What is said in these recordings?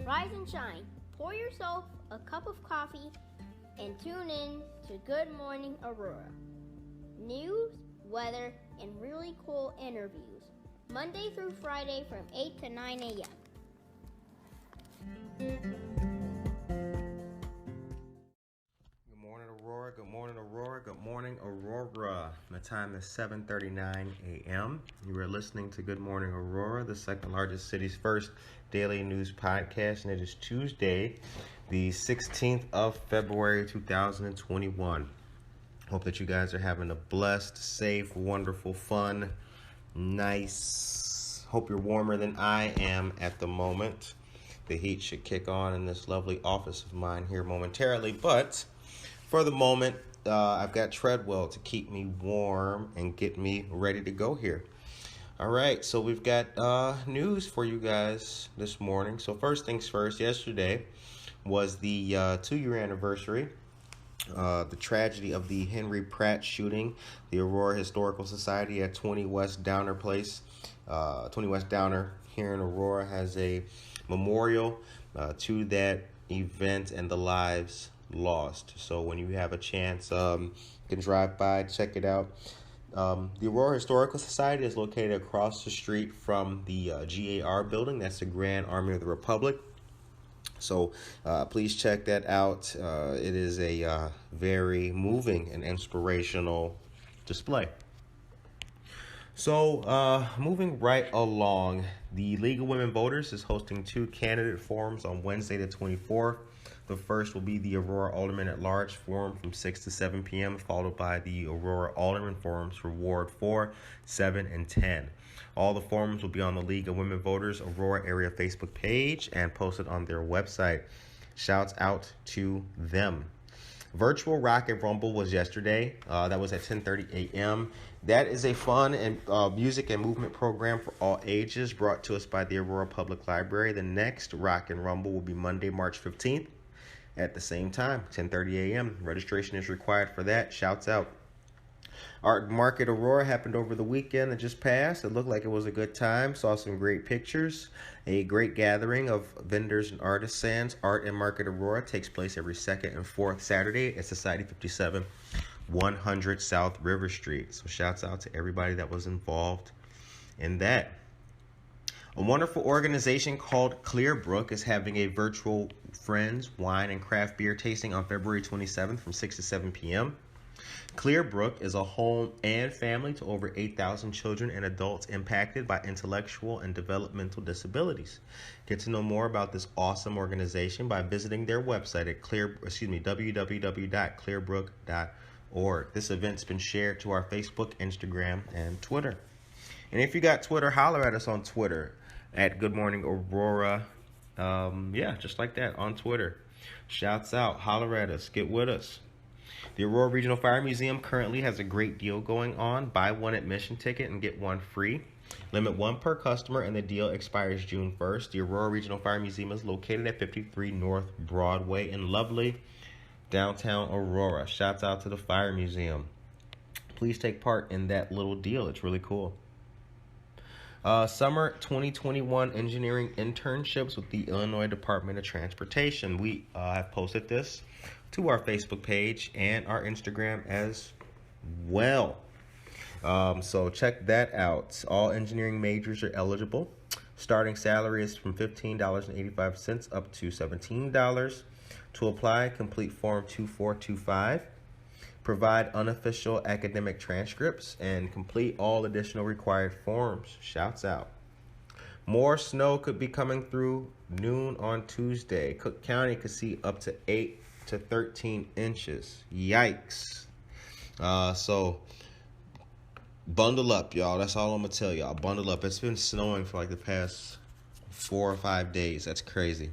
Rise and shine. Pour yourself a cup of coffee and tune in to Good Morning Aurora. News, weather, and really cool interviews. Monday through Friday from 8 to 9 a.m. Good morning, Aurora. Good morning, Aurora. Good morning, Aurora. The time is 7:39 a.m. You are listening to Good Morning Aurora, the second largest city's first daily news podcast, and it is Tuesday, the 16th of February, 2021. Hope that you guys are having a blessed, safe, wonderful, fun, nice. Hope you're warmer than I am at the moment. The heat should kick on in this lovely office of mine here momentarily, but for the moment, I've got Treadwell to keep me warm and get me ready to go here. All right, so we've got news for you guys this morning. So first things first, yesterday was the 2-year anniversary, the tragedy of the Henry Pratt shooting. The Aurora Historical Society at 20 West Downer Place, 20 West Downer here in Aurora has a memorial to that event and the lives lost. So when you have a chance, you can drive by, check it out. The Aurora Historical Society is located across the street from the GAR building. That's the Grand Army of the Republic. So please check that out. It is a very moving and inspirational display. So moving right along, the League of Women Voters is hosting 2 candidate forums on Wednesday the 24th. The first will be the Aurora Alderman at Large Forum from 6 to 7 p.m., followed by the Aurora Alderman Forums for Ward 4, 7, and 10. All the forums will be on the League of Women Voters Aurora area Facebook page and posted on their website. Shouts out to them. Virtual Rock and Rumble was yesterday. That was at 10:30 a.m. That is a fun and music and movement program for all ages brought to us by the Aurora Public Library. The next Rock and Rumble will be Monday, March 15th at the same time, 10:30 a.m. Registration is required for that. Shouts out. Art Market Aurora happened over the weekend that just passed. It looked like it was a good time. Saw some great pictures. A great gathering of vendors and artisans. Art and Market Aurora takes place every second and fourth Saturday at Society 57, 100 South River Street. So shouts out to everybody that was involved in that. A wonderful organization called Clearbrook is having a virtual Friends, Wine, and Craft Beer tasting on February 27th from 6 to 7 p.m. Clearbrook is a home and family to over 8,000 children and adults impacted by intellectual and developmental disabilities. Get to know more about this awesome organization by visiting their website at www.clearbrook.org. This event's been shared to our Facebook, Instagram, and Twitter. And if you got Twitter, holler at us on Twitter at Good Morning Aurora. Just like that on Twitter. Shouts out, holler at us, get with us. The Aurora Regional Fire Museum currently has a great deal going on. Buy one admission ticket and get one free. Limit 1 per customer, and the deal expires June 1st. The Aurora Regional Fire Museum is located at 53 North Broadway in lovely downtown Aurora. Shouts out to the Fire Museum. Please take part in that little deal. It's really cool. Summer 2021 engineering internships with the Illinois Department of Transportation. We have posted this to our Facebook page and our Instagram as well. So check that out. All engineering majors are eligible. Starting salary is from $15.85 up to $17. To apply, complete Form 2425. Provide unofficial academic transcripts and complete all additional required forms. Shouts out. More snow could be coming through noon on Tuesday. Cook County could see up to 8 to 13 inches. Yikes. So bundle up, y'all. That's all I'm going to tell y'all. Bundle up. It's been snowing for like the past 4 or 5 days. That's crazy.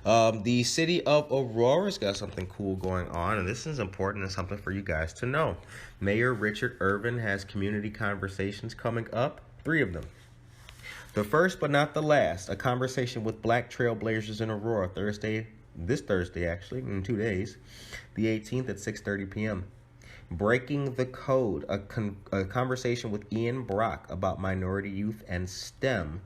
The city of Aurora's got something cool going on, and this is important and something for you guys to know. Mayor Richard Irvin has community conversations coming up, 3 of them. The first but not the last, a conversation with Black Trailblazers in Aurora this Thursday actually, in 2 days, the 18th at 6:30 p.m. Breaking the Code, a conversation with Ian Brock about minority youth and STEM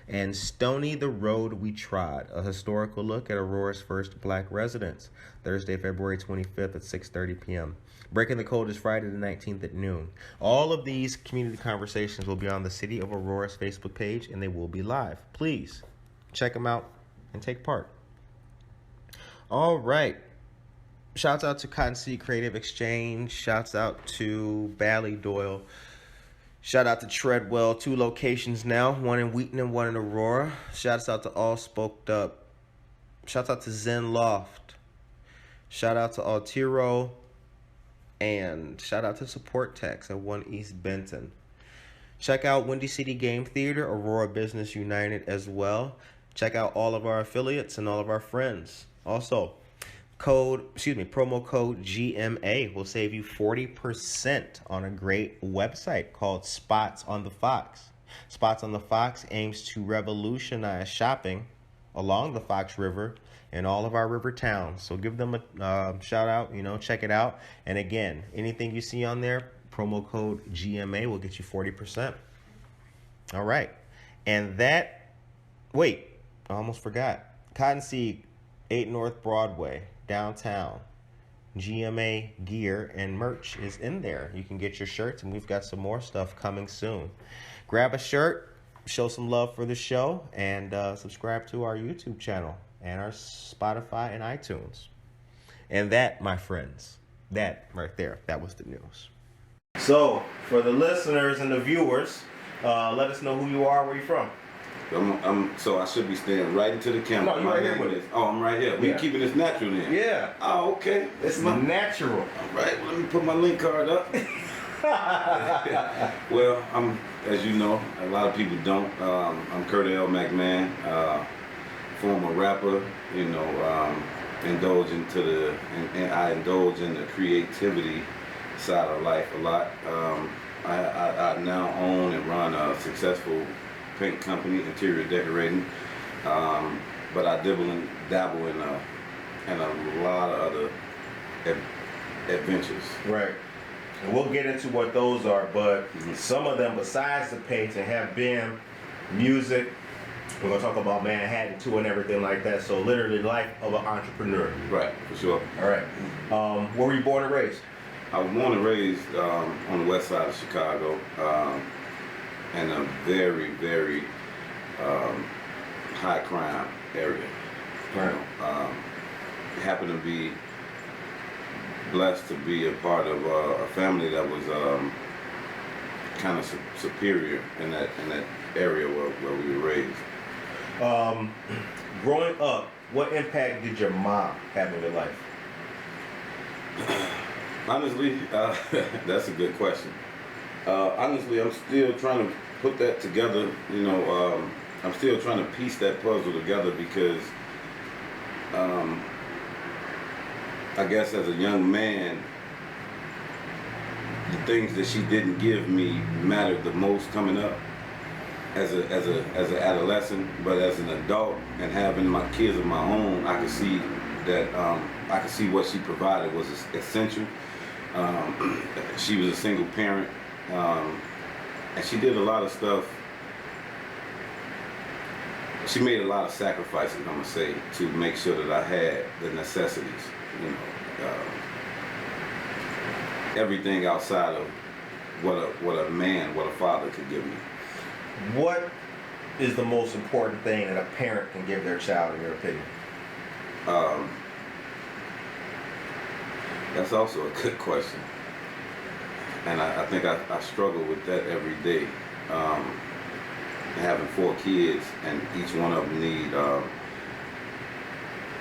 and Stony the Road We Trod, a historical look at Aurora's first black residents, Thursday, February 25th at 6:30 p.m. Breaking the Code is Friday the 19th at noon. All of these community conversations will be on the City of Aurora's Facebook page, and they will be live. Please check them out and take part. All right. Shouts out to Cottonseed Creative Exchange. Shouts out to Ballydoyle. Shout out to Treadwell. 2 locations now, one in Wheaton and one in Aurora. Shouts out to All Spoked Up. Shouts out to Zen Loft. Shout out to Altiro. And shout out to Support Techs at 1 East Benton. Check out Windy City Game Theater, Aurora Business United as well. Check out all of our affiliates and all of our friends. Also, promo code GMA will save you 40% on a great website called Spots on the Fox. Spots on the Fox aims to revolutionize shopping along the Fox River in all of our river towns. So give them a shout out, check it out. And again, anything you see on there, promo code GMA will get you 40%. All right. And I almost forgot. Cottonseed, 8 North Broadway, downtown. GMA gear and merch is in there. You can get your shirts, and we've got some more stuff coming soon. Grab a shirt, show some love for the show, and subscribe to our YouTube channel and our Spotify and iTunes. And that, my friends, that right there, that was the news. So, for the listeners and the viewers, let us know who you are, where you from. So I should be standing right into the camera. No, you're right here with us. Oh, I'm right here. We keeping this natural then. Yeah. Oh, okay. It's natural. All right. Well, let me put my link card up. Well, as you know, a lot of people don't. I'm Kirdale McMahon, former rapper. Indulge into I indulge in the creativity side of life a lot. I now own and run a successful paint company, interior decorating, but I dabble in a lot of other adventures. Right. And we'll get into what those are, but some of them, besides the painting, have been music. We're going to talk about Manhattan too and everything like that. So literally life of an entrepreneur. Right, for sure. All right. Where were you born and raised? I was born and raised on the Westside of Chicago, in a very, very high crime area. Right. Happened to be blessed to be a part of a family that was kind of superior in that area where we were raised. Growing up, what impact did your mom have in your life? Honestly, that's a good question. Honestly, I'm still trying to put that together. I'm still trying to piece that puzzle together because I guess as a young man, the things that she didn't give me mattered the most coming up as an adolescent. But as an adult and having my kids of my own, I could see that I could see what she provided was essential. She was a single parent, and she did a lot of stuff. She made a lot of sacrifices, I'm gonna say, to make sure that I had the necessities. Everything outside of what a father could give me. What is the most important thing that a parent can give their child, in your opinion? That's also a good question, and I think I struggle with that every day. Having 4 kids, and each one of them need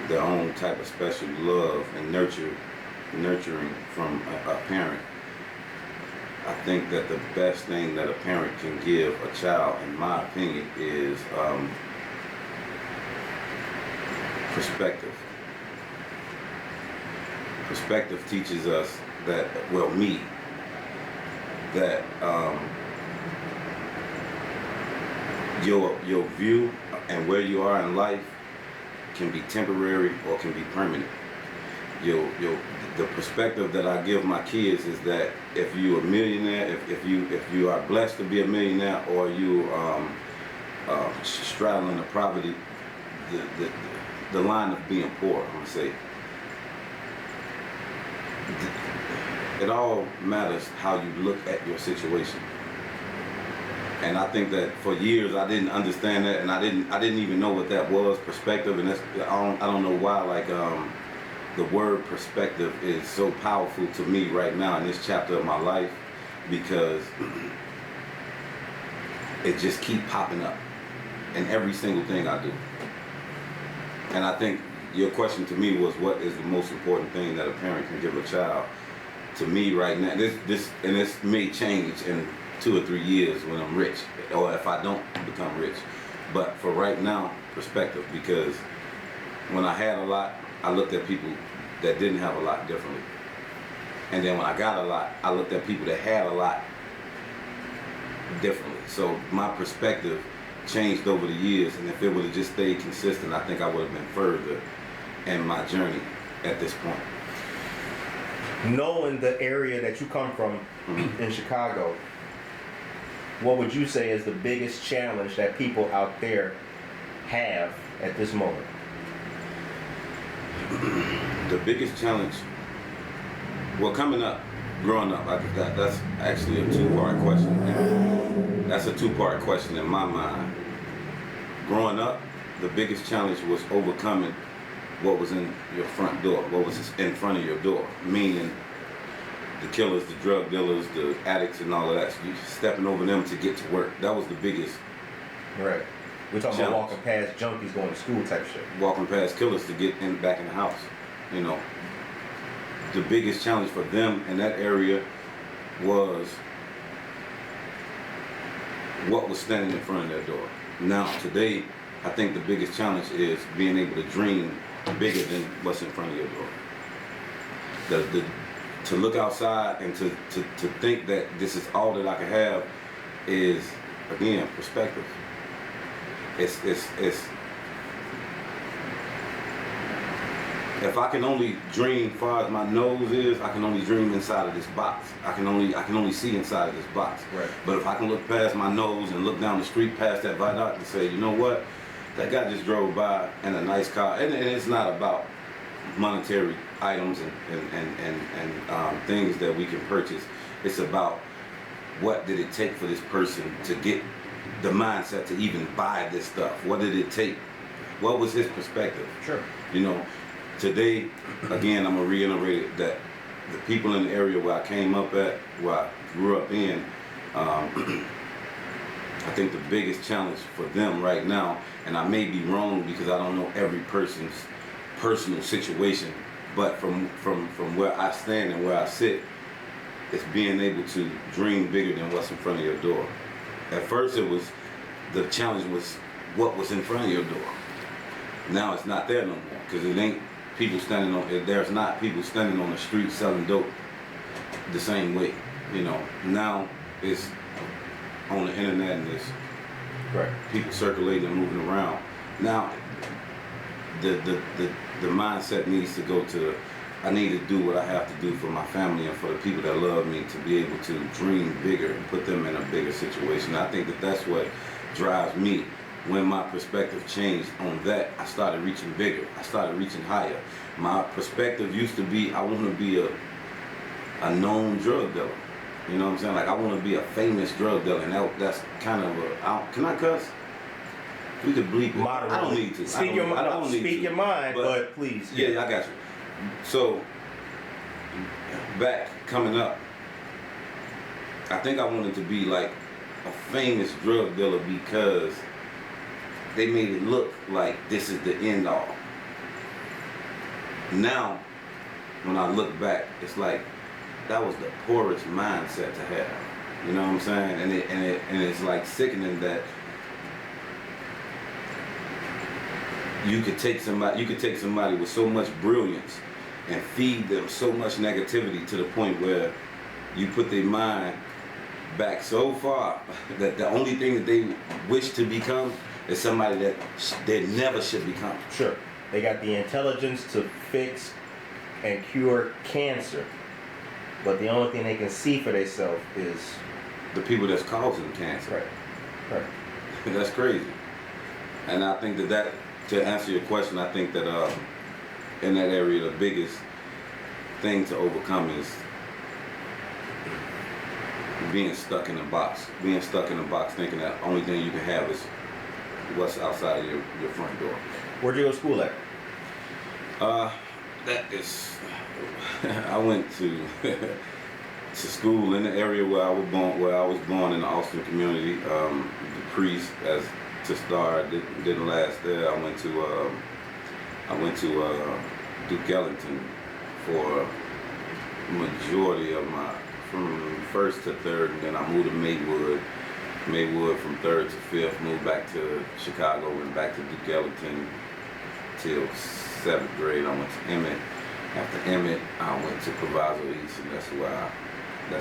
their own type of special love and nurturing from a parent. I think that the best thing that a parent can give a child, in my opinion, is perspective. Perspective teaches us that, that your view and where you are in life can be temporary or can be permanent. The perspective that I give my kids is that if you're a millionaire, if you are blessed to be a millionaire, or you straddling the poverty, the line of being poor. I'm gonna say it all matters how you look at your situation. And I think that for years I didn't understand that, and I didn't even know what that was, perspective. And that's, I don't know why, like the word perspective is so powerful to me right now in this chapter of my life, because it just keep popping up in every single thing I do. And I think your question to me was, what is the most important thing that a parent can give a child? To me right now, this may change in 2 or 3 years when I'm rich, or if I don't become rich. But for right now, perspective, because when I had a lot, I looked at people that didn't have a lot differently. And then when I got a lot, I looked at people that had a lot differently. So my perspective changed over the years, and if it would have just stayed consistent, I think I would have been further in my journey at this point. Knowing the area that you come from in Chicago, what would you say is the biggest challenge that people out there have at this moment? The biggest challenge, well, coming up, growing up, that's actually a two-part question. That's a two-part question in my mind. Growing up, the biggest challenge was overcoming what was in your front door, what was in front of your door, meaning the killers, the drug dealers, the addicts, and all of that. So you stepping over them to get to work. That was the biggest. Right. We're talking about walking past junkies going to school type shit. Walking past killers to get back in the house. You know, the biggest challenge for them in that area was what was standing in front of their door. Now, today, I think the biggest challenge is being able to dream bigger than what's in front of your door. To look outside and to think that this is all that I can have is, again, perspective. It's if I can only dream far as my nose is, I can only dream inside of this box. I can only see inside of this box. Right. But if I can look past my nose and look down the street past that viaduct and say, you know what, that guy just drove by in a nice car, and it's not about monetary items and things that we can purchase. It's about what did it take for this person to get the mindset to even buy this stuff. What did it take? What was his perspective? Sure. You know, today, again, I'm gonna reiterate that the people in the area where I came up at, where I grew up in, I think the biggest challenge for them right now, and I may be wrong because I don't know every person's personal situation, but from where I stand and where I sit, it's being able to dream bigger than what's in front of your door. At first the challenge was what was in front of your door. Now it's not there no more, because it ain't people standing on, there's not people standing on the street selling dope the same way. You know, now it's on the internet and it's right. People circulating and moving around. Now the mindset needs to go to, I need to do what I have to do for my family and for the people that love me, to be able to dream bigger and put them in a bigger situation. I think that that's what drives me. When my perspective changed on that, I started reaching bigger. I started reaching higher. My perspective used to be, I want to be a known drug dealer. You know what I'm saying? Like, I want to be a famous drug dealer, and that's kind of can I cuss? We could bleep it. Moderately. I don't need to. Speak your mind, but please. Yeah, I got you. So, back coming up, I think I wanted to be like a famous drug dealer because they made it look like this is the end all. Now, when I look back, it's like that was the poorest mindset to have. You know what I'm saying? And it's like sickening that you could take somebody with so much brilliance and feed them so much negativity to the point where you put their mind back so far that the only thing that they wish to become is somebody that they never should become. Sure. They got the intelligence to fix and cure cancer, but the only thing they can see for themselves is the people that's causing cancer. Right. That's crazy. And I think that to answer your question, I think that in that area, the biggest thing to overcome is being stuck in a box. Being stuck in a box, thinking that the only thing you can have is what's outside of your front door. Where'd you go to school at? That is, I went to to school in the area where I was born in the Austin community. The Priest, as to start, didn't last there. I went to Duke Ellington for majority of my, from first to third, and then I moved to Maywood from third to fifth, moved back to Chicago, went back to Duke Ellington till 7th grade. I went to Emmett. After Emmett, I went to Proviso East, and that's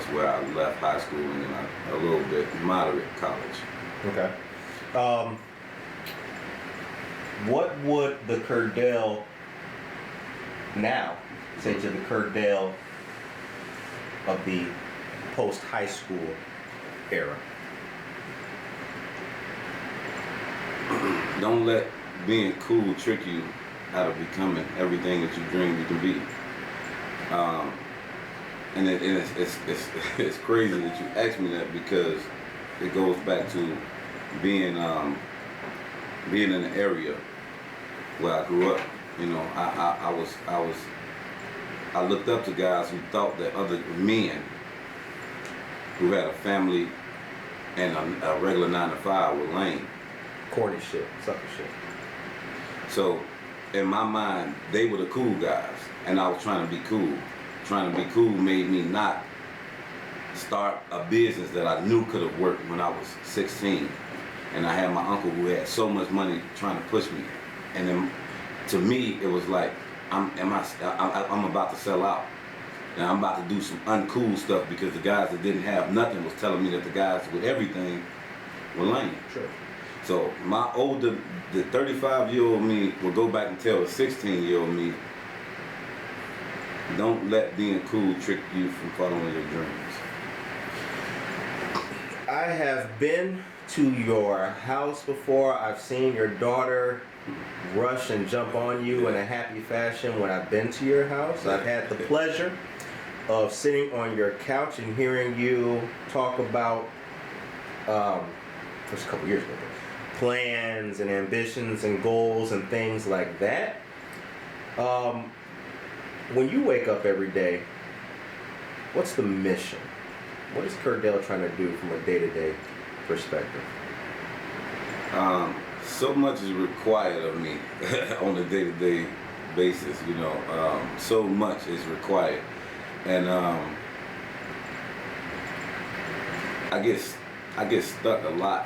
where I left high school, and then a little bit moderate college. Okay. What would the Kirdale now say to the Kirdale of the post-high school era? Don't let being cool trick you out of becoming everything that you dream you can be. And it's crazy that you asked me that, because it goes back to being in an area where I grew up. You know, I looked up to guys who thought that other men who had a family and a regular 9-to-5 were lame. Corny shit, sucker shit. So in my mind, they were the cool guys, and I was trying to be cool. Trying to be cool made me not start a business that I knew could have worked when I was 16. And I had my uncle who had so much money trying to push me. And then to me, it was like, I'm about to sell out. And I'm about to do some uncool stuff, because the guys that didn't have nothing was telling me that the guys with everything were lame. Sure. So the 35-year-old me will go back and tell the 16-year-old me, don't let being cool trick you from following your dreams. I have been to your house before. I've seen your daughter rush and jump on you in a happy fashion when I've been to your house. I've had the pleasure of sitting on your couch and hearing you talk about, just a couple years ago, plans and ambitions and goals and things like that. When you wake up every day, what's the mission? What is Kirdale trying to do from a day-to-day perspective? So much is required of me on a day-to-day basis, you know. So much is required. And I get stuck a lot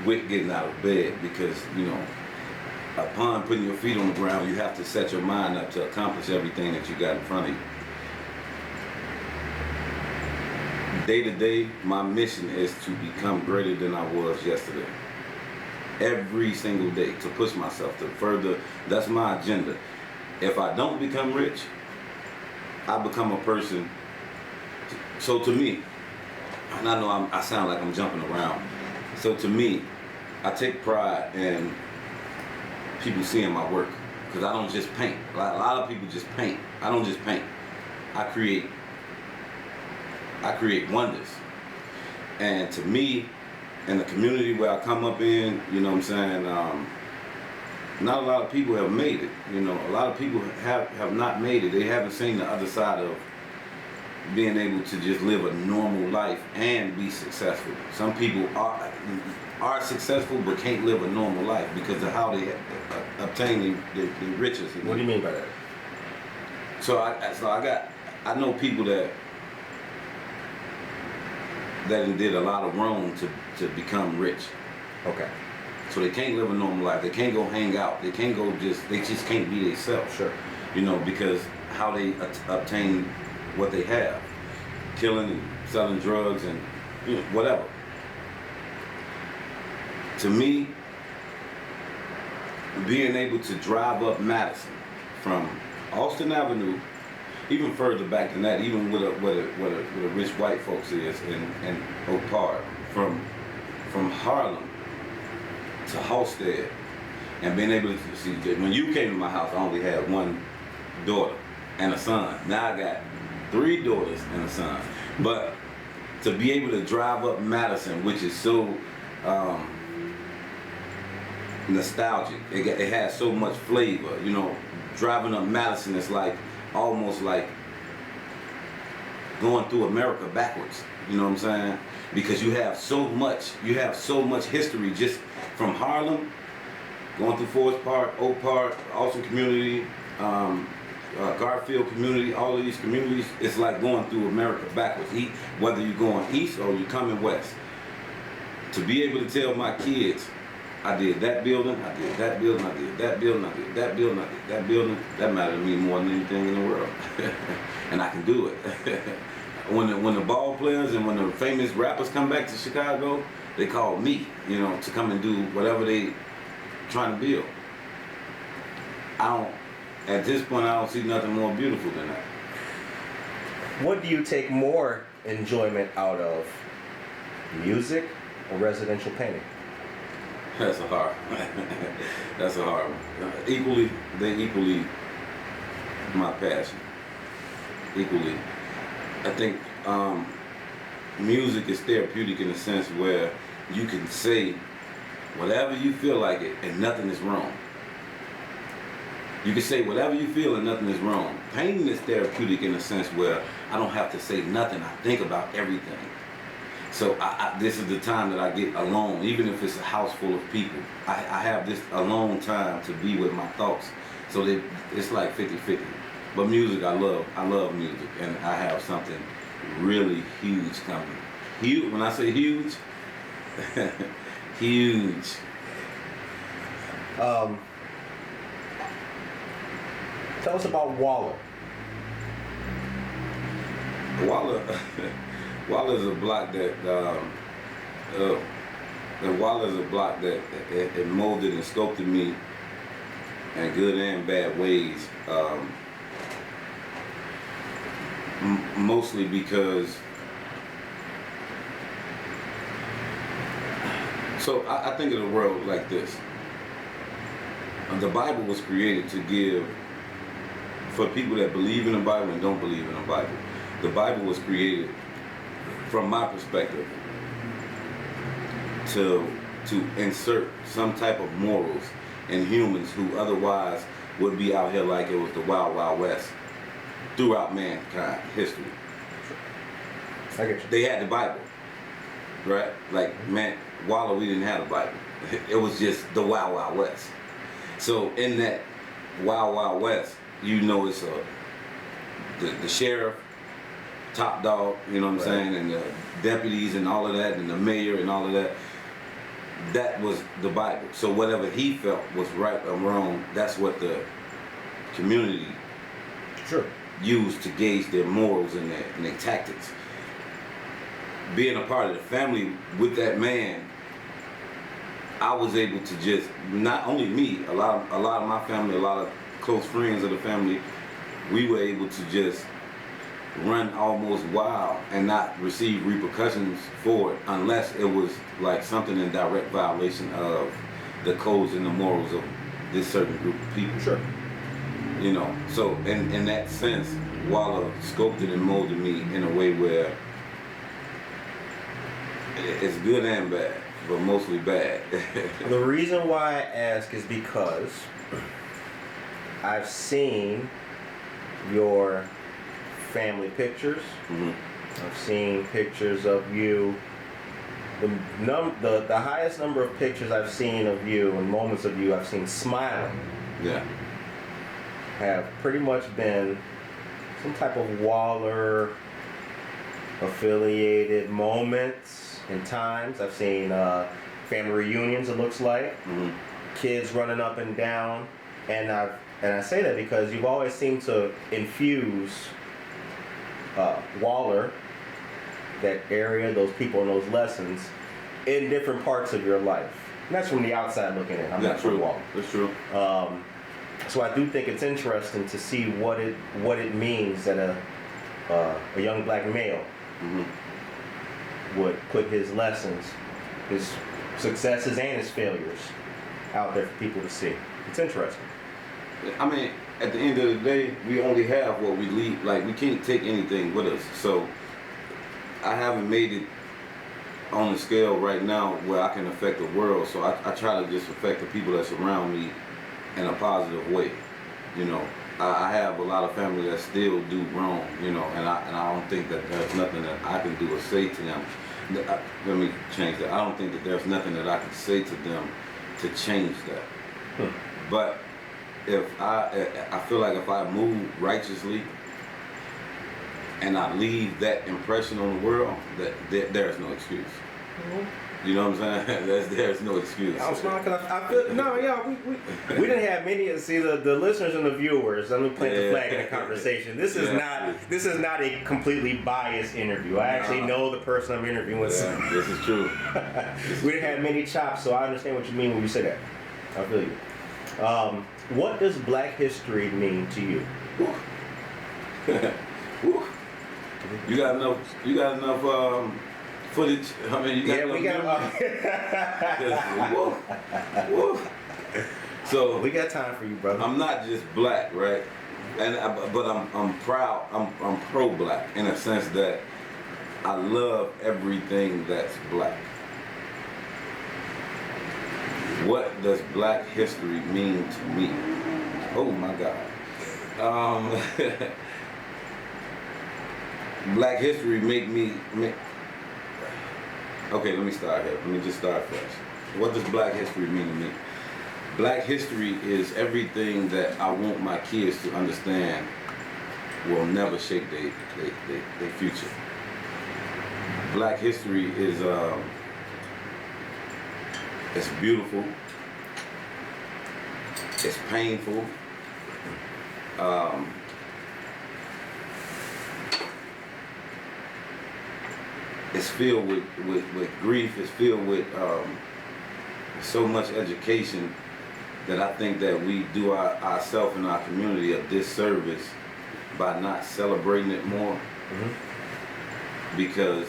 with getting out of bed, because, you know, upon putting your feet on the ground, you have to set your mind up to accomplish everything that you got in front of you. Day to day, my mission is to become greater than I was yesterday. Every single day, to push myself to further. That's my agenda. If I don't become rich, I become a person. So to me, and I know I sound like I'm jumping around. So to me, I take pride in people seeing my work, because I don't just paint. A lot of people just paint. I don't just paint. I create wonders. And to me, in the community where I come up in, you know what I'm saying, not a lot of people have made it. You know, a lot of people have not made it. They haven't seen the other side of being able to just live a normal life and be successful. Some people are successful but can't live a normal life because of how they obtain the riches. You know? What do you mean by that? So I know people that did a lot of wrong to become rich. Okay. So they can't live a normal life. They can't go hang out. They just can't be themselves. Sure. You know, because how they obtain what they have, killing and selling drugs and, you know, whatever. To me, being able to drive up Madison from Austin Avenue, even further back than that, even where the rich white folks is in Oak Park, from from Harlem to Halstead, and being able to see, when you came to my house, I only had one daughter and a son. Now I got 3 daughters and a son. But to be able to drive up Madison, which is so nostalgic, it has so much flavor. You know, driving up Madison is like almost like going through America backwards. You know what I'm saying? Because you have so much history just from Harlem, going through Forest Park, Oak Park, Austin community, Garfield community, all of these communities. It's like going through America backwards. Whether you're going east or you're coming west. To be able to tell my kids, I did that building, I did that building, I did that building, I did that building, I did that building, that mattered to me more than anything in the world. And I can do it. When the ball players and when the famous rappers come back to Chicago, they call me, you know, to come and do whatever they trying to build. At this point, I don't see nothing more beautiful than that. What do you take more enjoyment out of, music or residential painting? That's a hard one. They equally my passion. Equally. I think music is therapeutic in the sense where you can say whatever you feel like it and nothing is wrong. You can say whatever you feel and nothing is wrong. Painting is therapeutic in the sense where I don't have to say nothing. I think about everything. So this is the time that I get alone, even if it's a house full of people. I have this alone time to be with my thoughts. So it's like 50-50. But music, I love music, and I have something really huge coming. Huge, when I say huge, huge. Tell us about Waller. Waller is a block that Waller is a block that it molded and sculpted me in good and bad ways. Mostly because, so I think of the world like this. The Bible was created to give, for people that believe in the Bible and don't believe in the Bible. The Bible was created, from my perspective, to insert some type of morals in humans who otherwise would be out here like it was the Wild Wild West throughout mankind history. I get you. They had the Bible, right? Like, man, Waller, we didn't have the Bible. It was just the Wild Wild West. So in that Wild Wild West, you know, it's the sheriff, top dog, you know what I'm saying, and the deputies and all of that, and the mayor and all of that. That was the Bible. So whatever he felt was right or wrong, that's what the community used to gauge their morals and their tactics. Being a part of the family with that man, I was able to just, not only me, a lot of my family, a lot of close friends of the family, we were able to just run almost wild and not receive repercussions for it unless it was like something in direct violation of the codes and the morals of this certain group of people. Sure. You know, so in that sense, Waller sculpted and molded me in a way where it's good and bad, but mostly bad. The reason why I ask is because I've seen your family pictures. Mm-hmm. I've seen pictures of you. The highest number of pictures I've seen of you and moments of you I've seen smiling. Yeah. Have pretty much been some type of Waller affiliated moments and times. I've seen family reunions, it looks like. Mm-hmm. Kids running up and down. And I say that because you've always seemed to infuse Waller, that area, those people, and those lessons in different parts of your life. And that's from the outside looking in. I'm not from Waller. That's true. So I do think it's interesting to see what it means that a young black male would put his lessons his successes and his failures out there for people to see. It's interesting. I mean, at the end of the day, we only have what we leave. Like, we can't take anything with us. So I haven't made it on the scale right now where I can affect the world. So I try to just affect the people that surround me in a positive way. You know, I have a lot of family that still do wrong, you know, and I don't think that there's nothing that I can do or say to them. Let me change that. I don't think that there's nothing that I can say to them to change that. But if I feel like if I move righteously and I leave that impression on the world, that there's no excuse. You know what I'm saying? There's no excuse. I'm smiling because I feel we didn't have many. See the listeners and the viewers. Let me plant the flag in the conversation. This is not a completely biased interview. I actually know the person I'm interviewing. Yeah, this is true. We didn't have many chops, so I understand what you mean when you say that. I feel you. What does Black history mean to you? You got enough footage. I mean, you got we got. So we got time for you, brother. I'm not just Black, right? But I'm proud. I'm pro-Black in a sense that I love everything that's Black. What does Black history mean to me? Oh my God. Black history okay, let me start here. Let me just start fresh. What does Black history mean to me? Black history is everything that I want my kids to understand will never shape their future. Black history is it's beautiful. It's painful. It's filled with grief. It's filled with so much education that I think that we do ourselves and our community a disservice by not celebrating it more. Because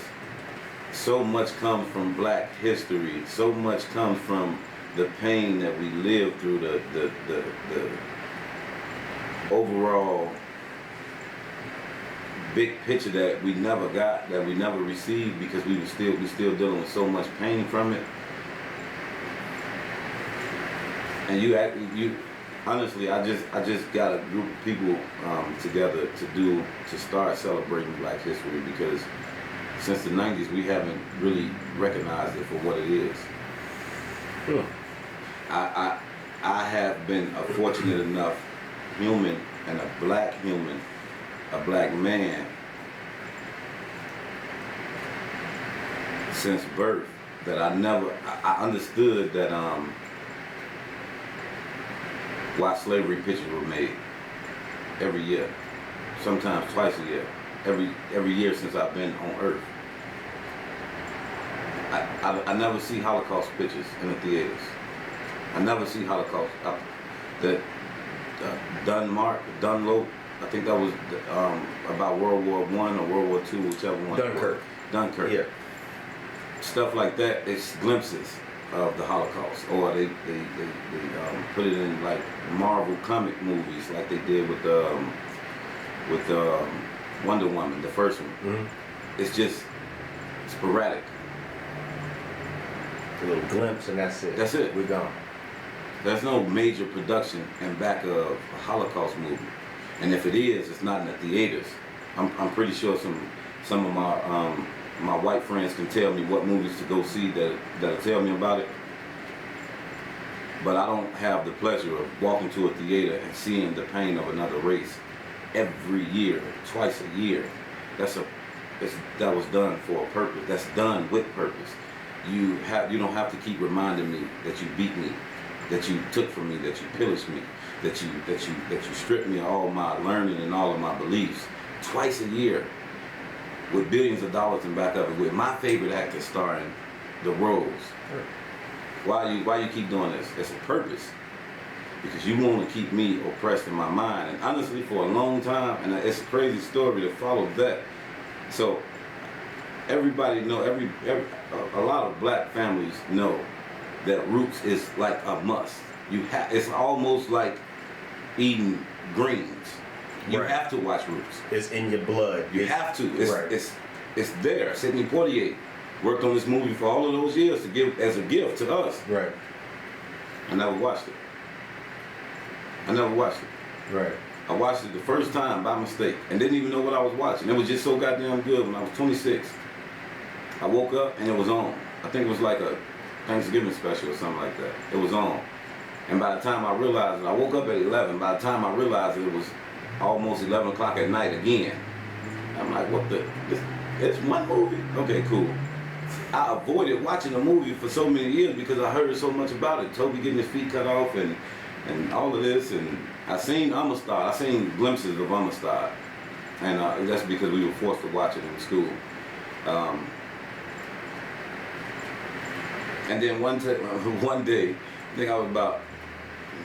so much comes from Black history. So much comes from the pain that we lived through, the overall big picture that we never got, that we never received, because we still dealing with so much pain from it. And you honestly, I just got a group of people together to start celebrating Black history, because since the 90s we haven't really recognized it for what it is. I have been a fortunate enough human and a Black human, a Black man, since birth, that I understood that why slavery pictures were made every year, sometimes twice a year, every year since I've been on Earth. I never see Holocaust pictures in the theaters. I never see Holocaust. Dunlop, I think that was about World War I or World War II, whichever one. Dunkirk. Yeah. Stuff like that. It's glimpses of the Holocaust, or they put it in like Marvel comic movies, like they did with Wonder Woman, the first one. It's just sporadic. A little glimpse and that's it. That's it. We're gone. There's no major production in back of a Holocaust movie, and if it is, it's not in the theaters. I'm pretty sure some of my white friends can tell me what movies to go see that'll tell me about it. But I don't have the pleasure of walking to a theater and seeing the pain of another race every year, twice a year. That was done for a purpose. That's done with purpose. You don't have to keep reminding me that you beat me, that you took from me, that you pillaged me, that you stripped me of all my learning and all of my beliefs. Twice a year, with billions of dollars in back of it, with my favorite actor starring the roles. Why you keep doing this? It's a purpose. Because you want to keep me oppressed in my mind. And honestly, for a long time, and it's a crazy story to follow that. So everybody know, a lot of black families know that Roots is like a must. It's almost like eating greens. You Right. have to watch Roots. It's in your blood. You have to. Right. It's there. Sidney Poitier worked on this movie for all of those years to give as a gift to us. Right. I never watched it. Right. I watched it the first time by mistake and didn't even know what I was watching. It was just so goddamn good. When I was 26, I woke up and it was on. I think it was like a Thanksgiving special or something like that. It was on. And by the time I realized it, I woke up at 11. By the time I realized it was almost 11 o'clock at night again. I'm like, what the? It's one movie? Okay, cool. I avoided watching the movie for so many years because I heard so much about it. Toby getting his feet cut off and all of this. And I seen Amistad. I seen glimpses of Amistad. And that's because we were forced to watch it in school. And then one day, I think I was about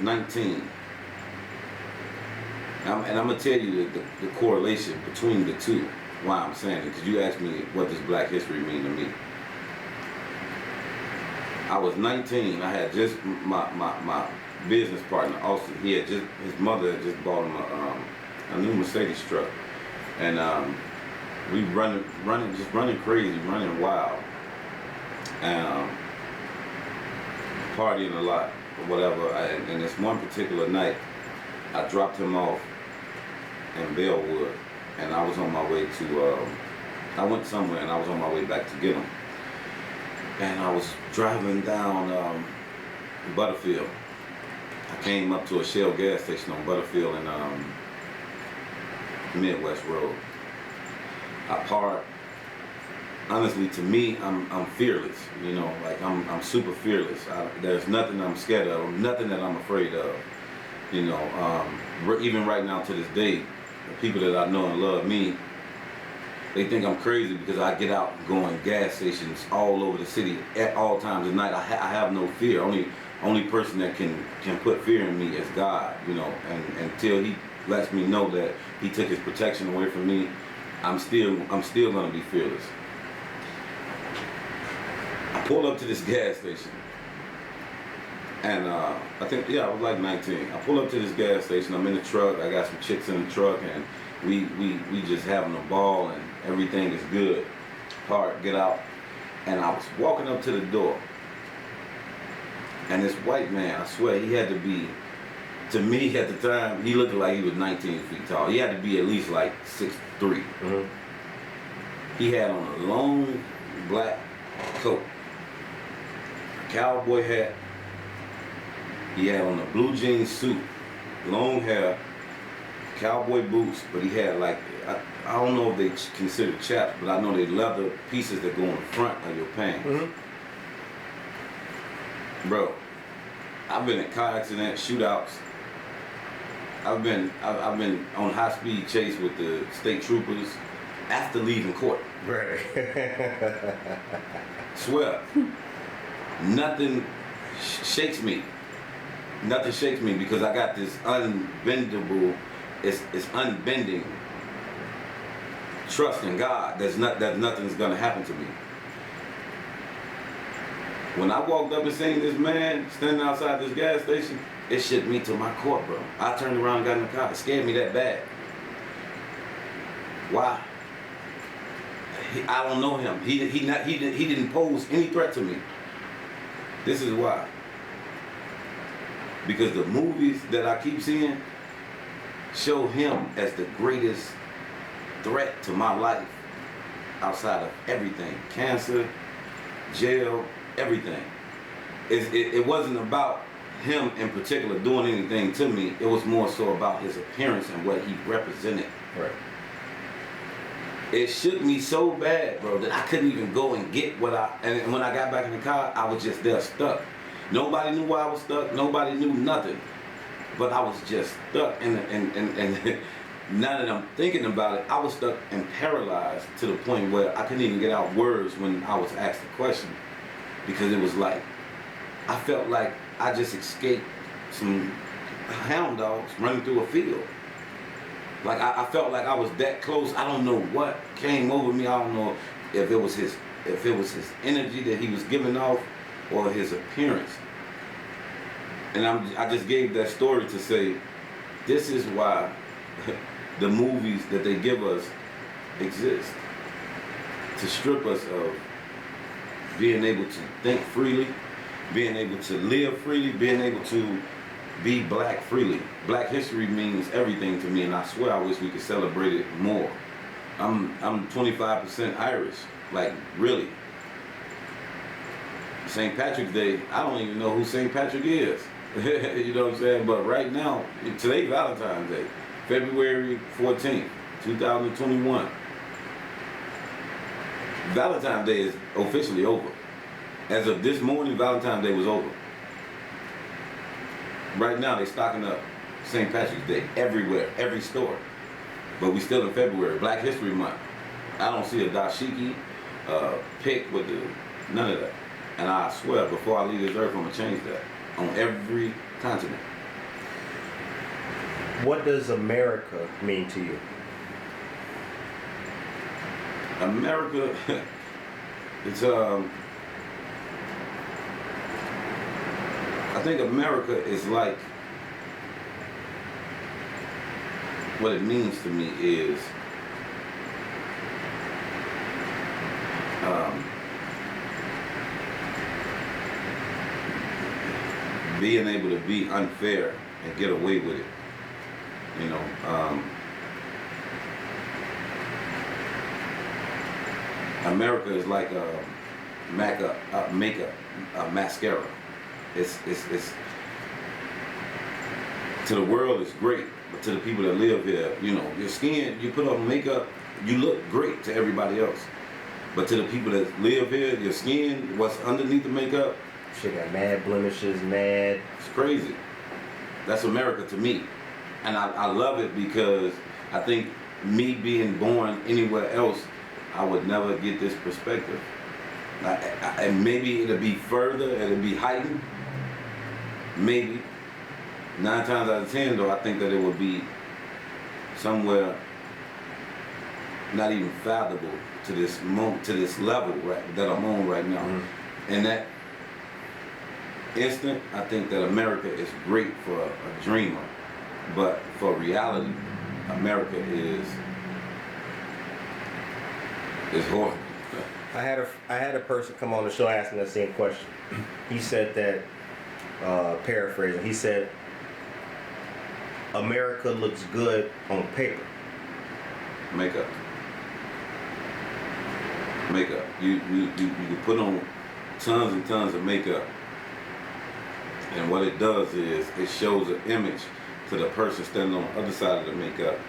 19. And I'm going to tell you the correlation between the two, why I'm saying it, because you asked me what does black history mean to me. I was 19. I had just, my business partner, Austin, his mother had just bought him a new Mercedes truck. And we running crazy, running wild. And partying a lot, or whatever. And this one particular night, I dropped him off in Bellwood, and I was on my way to, I went somewhere and I was on my way back to get him. And I was driving down Butterfield. I came up to a Shell gas station on Butterfield and Midwest Road. I parked. Honestly, to me, I'm fearless. You know, like I'm super fearless. There's nothing I'm scared of, nothing that I'm afraid of. You know, even right now to this day, the people that I know and love me, they think I'm crazy because I get out going gas stations all over the city at all times of night. I have no fear. Only person that can put fear in me is God. You know, and until He lets me know that He took His protection away from me, I'm still gonna be fearless. I pulled up to this gas station, and I think, yeah, I was like 19. I pulled up to this gas station. I'm in the truck. I got some chicks in the truck, and we just having a ball, and everything is good. Park, get out, and I was walking up to the door, and this white man, I swear, he had to be, to me at the time, he looked like he was 19 feet tall. He had to be at least like 6'3". Mm-hmm. He had on a long black coat, cowboy hat. He had on a blue jean suit, long hair, cowboy boots, but he had like, I don't know if they consider chaps, but I know they leather pieces that go on the front of your pants. Mm-hmm. Bro, I've been in car accidents, shootouts. I've been on high speed chase with the state troopers after leaving court. Right. Swear, nothing shakes me. Nothing shakes me because I got this unbendable, it's unbending trust in God that nothing's gonna happen to me. When I walked up and seen this man standing outside this gas station, it shook me to my core, bro. I turned around and got in the car. It scared me that bad. Why? I don't know him. He didn't pose any threat to me. This is why. Because the movies that I keep seeing show him as the greatest threat to my life outside of everything. Cancer, jail, everything. It wasn't about him in particular doing anything to me. It was more so about his appearance and what he represented. Right. It shook me so bad, bro, that I couldn't even go and get and when I got back in the car, I was just there stuck. Nobody knew why I was stuck. Nobody knew nothing. But I was just stuck. And now that I'm thinking about it, I was stuck and paralyzed to the point where I couldn't even get out words when I was asked a question. Because it was like, I felt like I just escaped some hound dogs running through a field. Like I felt like I was that close. I don't know what came over me. I don't know. if it was his energy that he was giving off or his appearance. And I just gave that story to say, this is why the movies that they give us exist. To strip us of being able to think freely, being able to live freely, being able to be black freely. Black history means everything to me, and I swear I wish we could celebrate it more. I'm 25% Irish, like really. St. Patrick's Day, I don't even know who St. Patrick is. You know what I'm saying? But right now, today Valentine's Day, February 14th, 2021. Valentine's Day is officially over. As of this morning, Valentine's Day was over. Right now, they're stocking up St. Patrick's Day everywhere, every store. But we still in February, Black History Month. I don't see a dashiki, pick with the, none of that. And I swear, before I leave this earth, I'm gonna change that on every continent. What does America mean to you? America, it's I think America is like, what it means to me is being able to be unfair and get away with it. You know, America is like a mascara. It's to the world it's great, but to the people that live here, you know, your skin, you put on makeup, you look great to everybody else. But to the people that live here, your skin, what's underneath the makeup, Shit got mad blemishes, mad. it's crazy. That's America to me. And I love it because I think me being born anywhere else, I would never get this perspective. And maybe it'll be further, it'll be heightened. Maybe. 9 times out of 10 though, I think that it would be somewhere not even fathomable to this moment, to this level that I'm on right now. Mm-hmm. And that instant, I think that America is great for a dreamer, but for reality, America is horrible. I had a person come on the show asking the same question. He said that, paraphrasing, he said, America looks good on paper. Makeup. You can put on tons and tons of makeup, and what it does is it shows an image to the person standing on the other side of the makeup,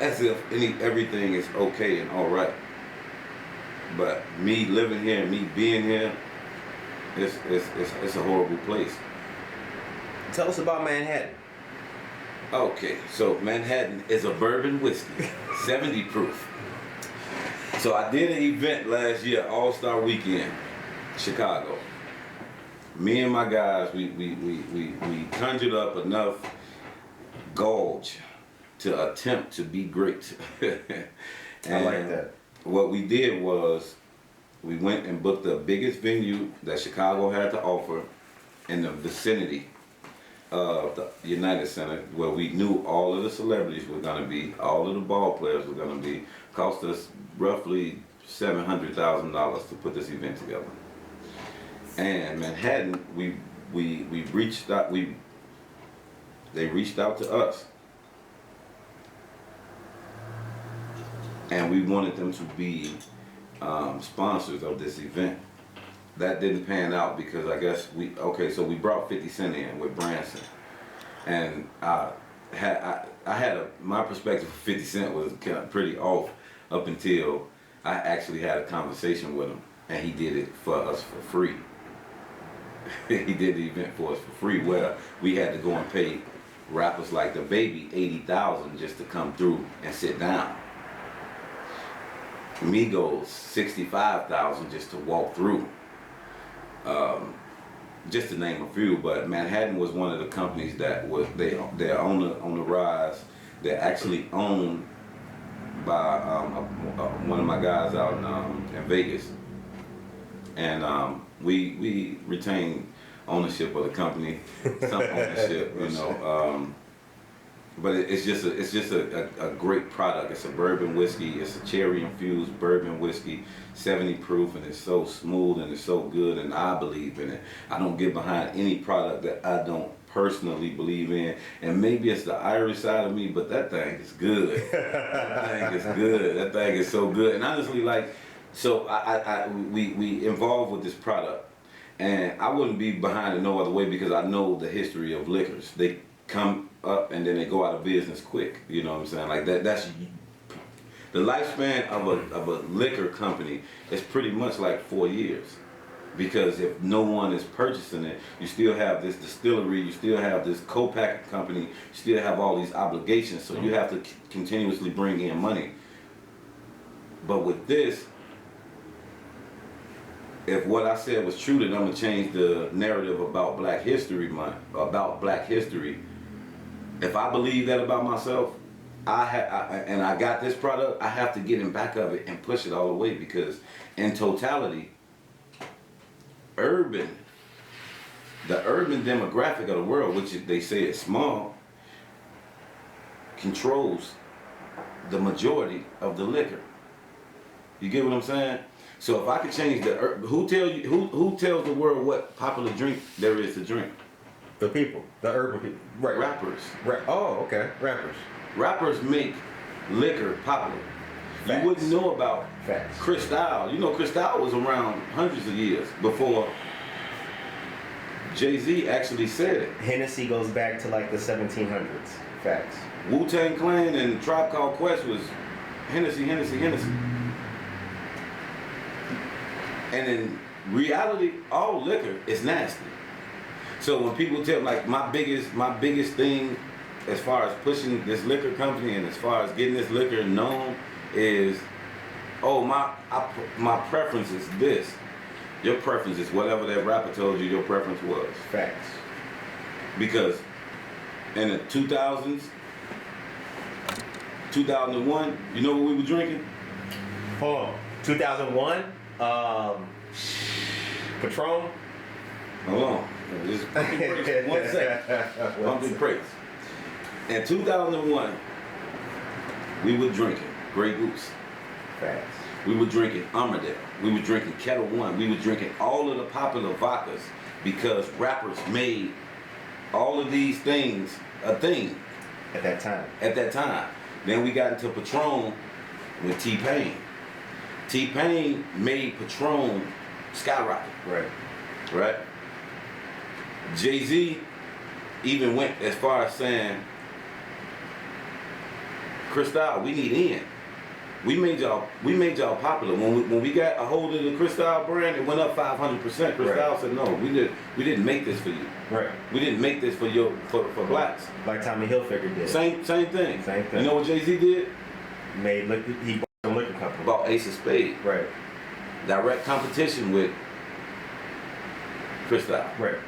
as if everything is okay and all right. But me living here and me being here, it's a horrible place. Tell us about Manhattan. Okay, so Manhattan is a bourbon whiskey, 70 proof. So I did an event last year, All-Star Weekend, Chicago. Me and my guys, we conjured up enough gauge to attempt to be great. I like that. What we did was we went and booked the biggest venue that Chicago had to offer in the vicinity of the United Center, where we knew all of the celebrities were going to be, all of the ball players were going to be. Cost us roughly $700,000 to put this event together. And Manhattan, we reached out. They reached out to us, and we wanted them to be sponsors of this event. That didn't pan out because I guess so we brought 50 Cent in with Branson, and my perspective of 50 Cent was kind of pretty off up until I actually had a conversation with him, and he did it for us for free. He did the event for us for free, where we had to go and pay rappers like the Baby $80,000 just to come through and sit down. Migos $65,000 just to walk through. Just to name a few, but Manhattan was one of the companies that was they're on the rise. They actually own by one of my guys out in Vegas, and we retain ownership of the company, some ownership, you know. But it's just a great product. It's a bourbon whiskey. It's a cherry infused bourbon whiskey, 70 proof, and it's so smooth and it's so good. And I believe in it. I don't get behind any product that I don't personally believe in. And maybe it's the Irish side of me, but that thing is good. That thing is good. That thing is so good. And honestly, like, so we involved with this product, and I wouldn't be behind it no other way because I know the history of liquors. They come up and then they go out of business quick. You know what I'm saying? Like that's the lifespan of a liquor company is pretty much like 4 years, because if no one is purchasing it, you still have this distillery, you still have this co-packing company, you still have all these obligations, so you have to continuously bring in money. But with this, if what I said was true, then I'm gonna change the narrative about Black History Month, about Black history. If I believe that about myself, and I got this product, I have to get in back of it and push it all the way, because in totality, the urban demographic of the world, which they say is small, controls the majority of the liquor. You get what I'm saying? So if I could change who tells the world what popular drink there is to drink? The people, the urban people. Right. Rappers. Oh, okay. Rappers. Rappers make liquor popular. Facts. You wouldn't know about Facts. Kirdale. You know, Kirdale was around hundreds of years before Jay-Z actually said it. Hennessy goes back to like the 1700s. Facts. Wu-Tang Clan and Tribe Called Quest was Hennessy, Hennessy, Hennessy. And in reality, all liquor is nasty. So when people tell, like, my biggest thing as far as pushing this liquor company and as far as getting this liquor known is, oh, my preference is this. Your preference is whatever that rapper told you your preference was. Facts. Because in the 2000s, 2001, you know what we were drinking? Hold on. 2001, Patron. Hold on. Just pump the brakes for 1 second. Pump the brakes. In 2001, we were drinking Grey Goose. Facts. We were drinking Armadale. We were drinking Kettle One. We were drinking all of the popular vodkas because rappers made all of these things a thing. At that time. At that time. Then we got into Patron with T-Pain. T-Pain made Patron skyrocket. Right. Right? Jay-Z even went as far as saying, Kirdale, we need in. We made y'all popular. When we got a hold of the Kirdale brand, it went up 500%. Kirdale said, no, we didn't make this for you. Right. We didn't make this for blacks. Like Tommy Hilfiger did. Same thing. Same thing. You know what Jay-Z did? He bought a liquor company. Bought Ace of Spades. Right. Direct competition with Kirdale. Right.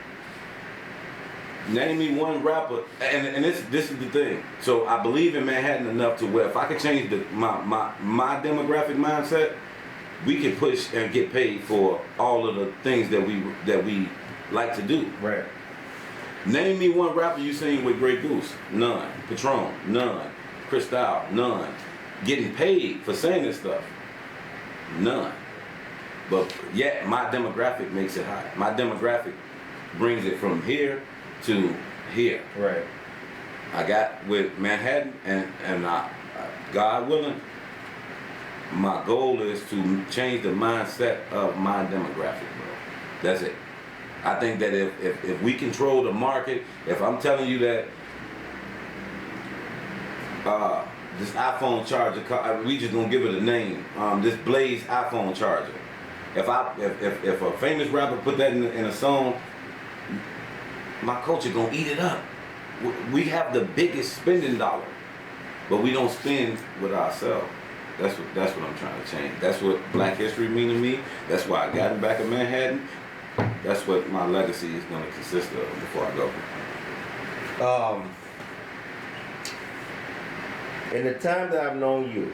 Name me one rapper, and this is the thing. So I believe in Manhattan enough to where if I could change my demographic mindset, we can push and get paid for all of the things that we like to do. Right. Name me one rapper you seen with Grey Goose. None. Patron. None. Kirdale. None. Getting paid for saying this stuff. None. But yet my demographic makes it high. My demographic brings it from here to here. Right. I got with Manhattan, and God willing, my goal is to change the mindset of my demographic, bro. That's it. I think that if we control the market, if I'm telling you that this iPhone charger, we just gonna give it a name. This Blaze iPhone charger. If a famous rapper put that in a song, my culture gonna eat it up. We have the biggest spending dollar, but we don't spend with ourselves. That's what I'm trying to change. That's what Black history mean to me. That's why I got in back of Manhattan. That's what my legacy is gonna consist of before I go. In the time that I've known you,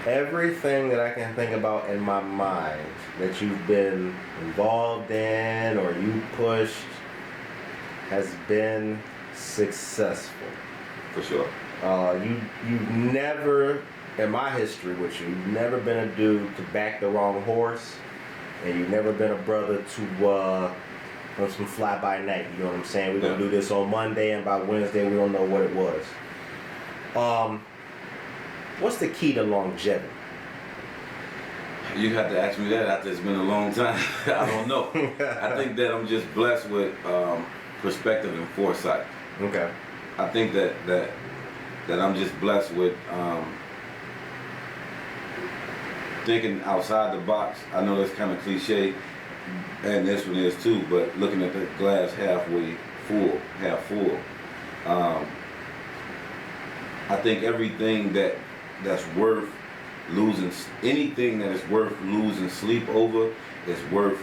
Everything that I can think about in my mind that you've been involved in or you pushed has been successful. For sure. You've never, in my history with you, you've never been a dude to back the wrong horse, and you've never been a brother to on some fly by night. You know what I'm saying? We're gonna do this on Monday, and by Wednesday we don't know what it was. What's the key to longevity? You have to ask me that after it's been a long time. I don't know. I think that I'm just blessed with perspective and foresight. Okay. I think that I'm just blessed with thinking outside the box. I know that's kind of cliche, and this one is too, but looking at the glass half full. I think everything that's worth losing, anything that is worth losing sleep over is worth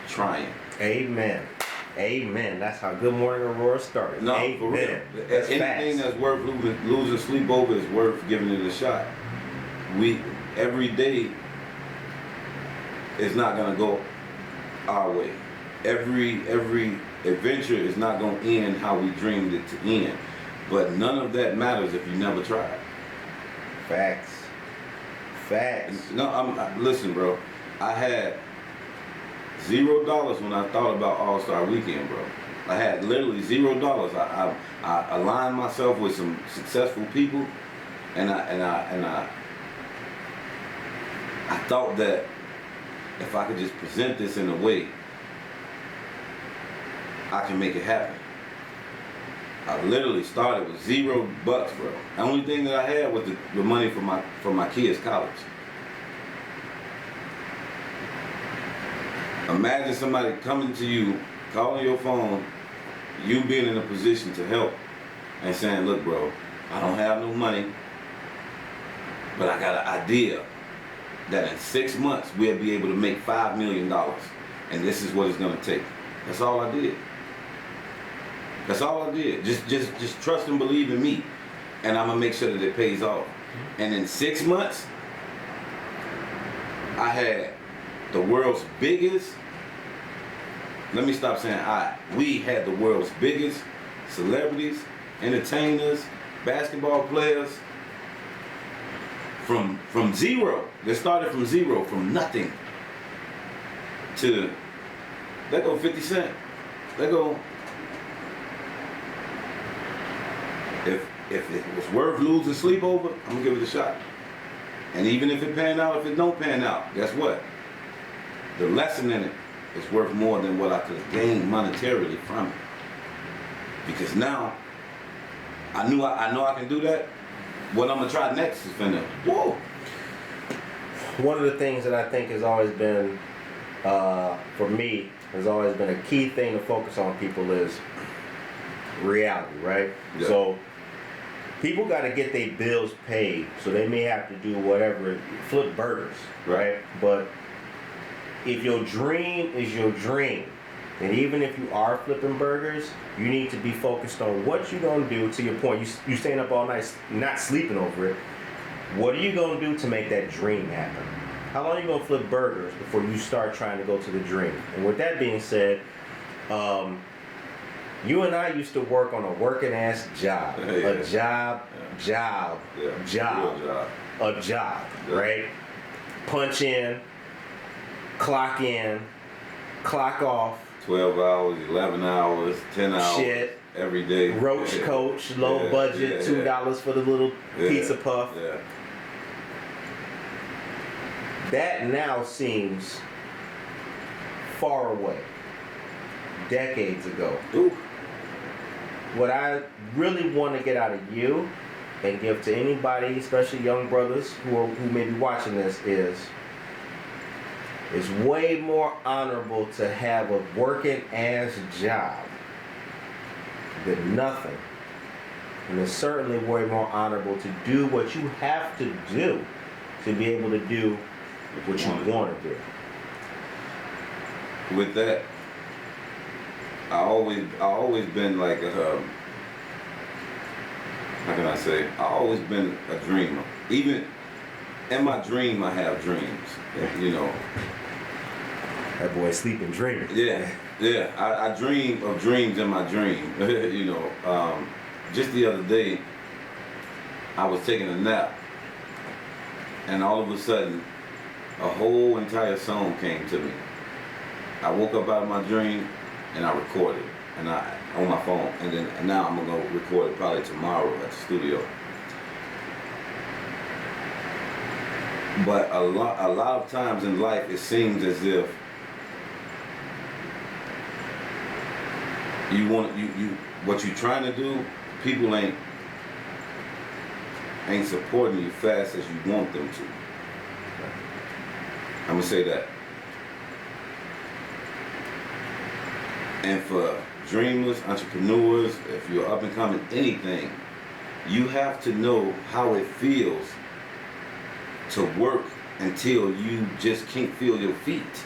trying. Amen. Amen. That's how Good Morning Aurora started. No, Amen. for real. That's anything facts. that's worth losing sleep over is worth giving it a shot. Every day is not gonna go our way. Every adventure is not gonna end how we dreamed it to end. But none of that matters if you never tried. Facts. Facts. No, listen, bro. I had $0 when I thought about All-Star Weekend, bro. I had literally $0. I aligned myself with some successful people, and I thought that if I could just present this in a way, I can make it happen. I literally started with $0, bro. The only thing that I had was the money for my kids' college. Imagine somebody coming to you, calling your phone, you being in a position to help, and saying, look, bro, I don't have no money, but I got an idea that in 6 months we'll be able to make $5 million, and this is what it's gonna take. That's all I did. That's all I did. Just trust and believe in me, and I'm gonna make sure that it pays off. And in 6 months, I had the world's biggest, let me stop saying we had the world's biggest celebrities, entertainers, basketball players from zero. They started from zero, from nothing to, let go 50 Cent. Let go. If it was worth losing sleep over, I'm gonna give it a shot. And even if it pan out, if it don't pan out, guess what? The lesson in it is worth more than what I could have gained monetarily from it. Because now, I know I can do that. What I'm gonna try next is finna, whoa. One of the things that I think has always been, for me, has always been a key thing to focus on people is reality, right? Yeah. So people got to get their bills paid, so they may have to do whatever, flip burgers, right? But if your dream is your dream, and even if you are flipping burgers, you need to be focused on what you're going to do. To your point, you staying up all night, not sleeping over it. What are you going to do to make that dream happen? How long are you going to flip burgers before you start trying to go to the dream? And with that being said, you and I used to work on a working ass job. A job, right? Punch in, clock off. 12 hours, 11 hours, 10 hours. Shit. Every day. Roach coach, low budget, $2 for the little pizza puff. Yeah. That now seems far away. Decades ago. Ooh. What I really want to get out of you and give to anybody, especially young brothers who may be watching this, is it's way more honorable to have a working ass job than nothing. And it's certainly way more honorable to do what you have to do to be able to do what you want to do. With that, I always been like how can I say? I've always been a dreamer. Even in my dream, I have dreams. You know. That boy sleeping dreaming. Yeah. I dream of dreams in my dream. You know. Just the other day, I was taking a nap, and all of a sudden, a whole entire song came to me. I woke up out of my dream, and I recorded, on my phone, and now I'm gonna go record it probably tomorrow at the studio. But a lot of times in life, it seems as if what you're trying to do, people ain't supporting you fast as you want them to. I'm gonna say that. And for dreamers, entrepreneurs, if you're up and coming anything, you have to know how it feels to work until you just can't feel your feet.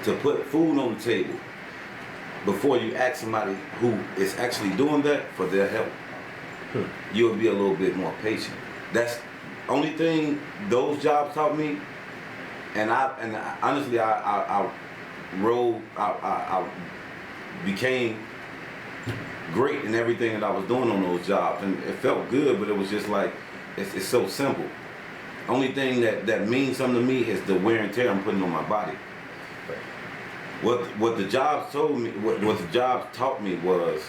To put food on the table before you ask somebody who is actually doing that for their help. You'll be a little bit more patient. That's the only thing those jobs taught me. And honestly, I became great in everything that I was doing on those jobs, and it felt good. But it was just like it's so simple. Only thing that means something to me is the wear and tear I'm putting on my body. What the jobs told me, what the jobs taught me was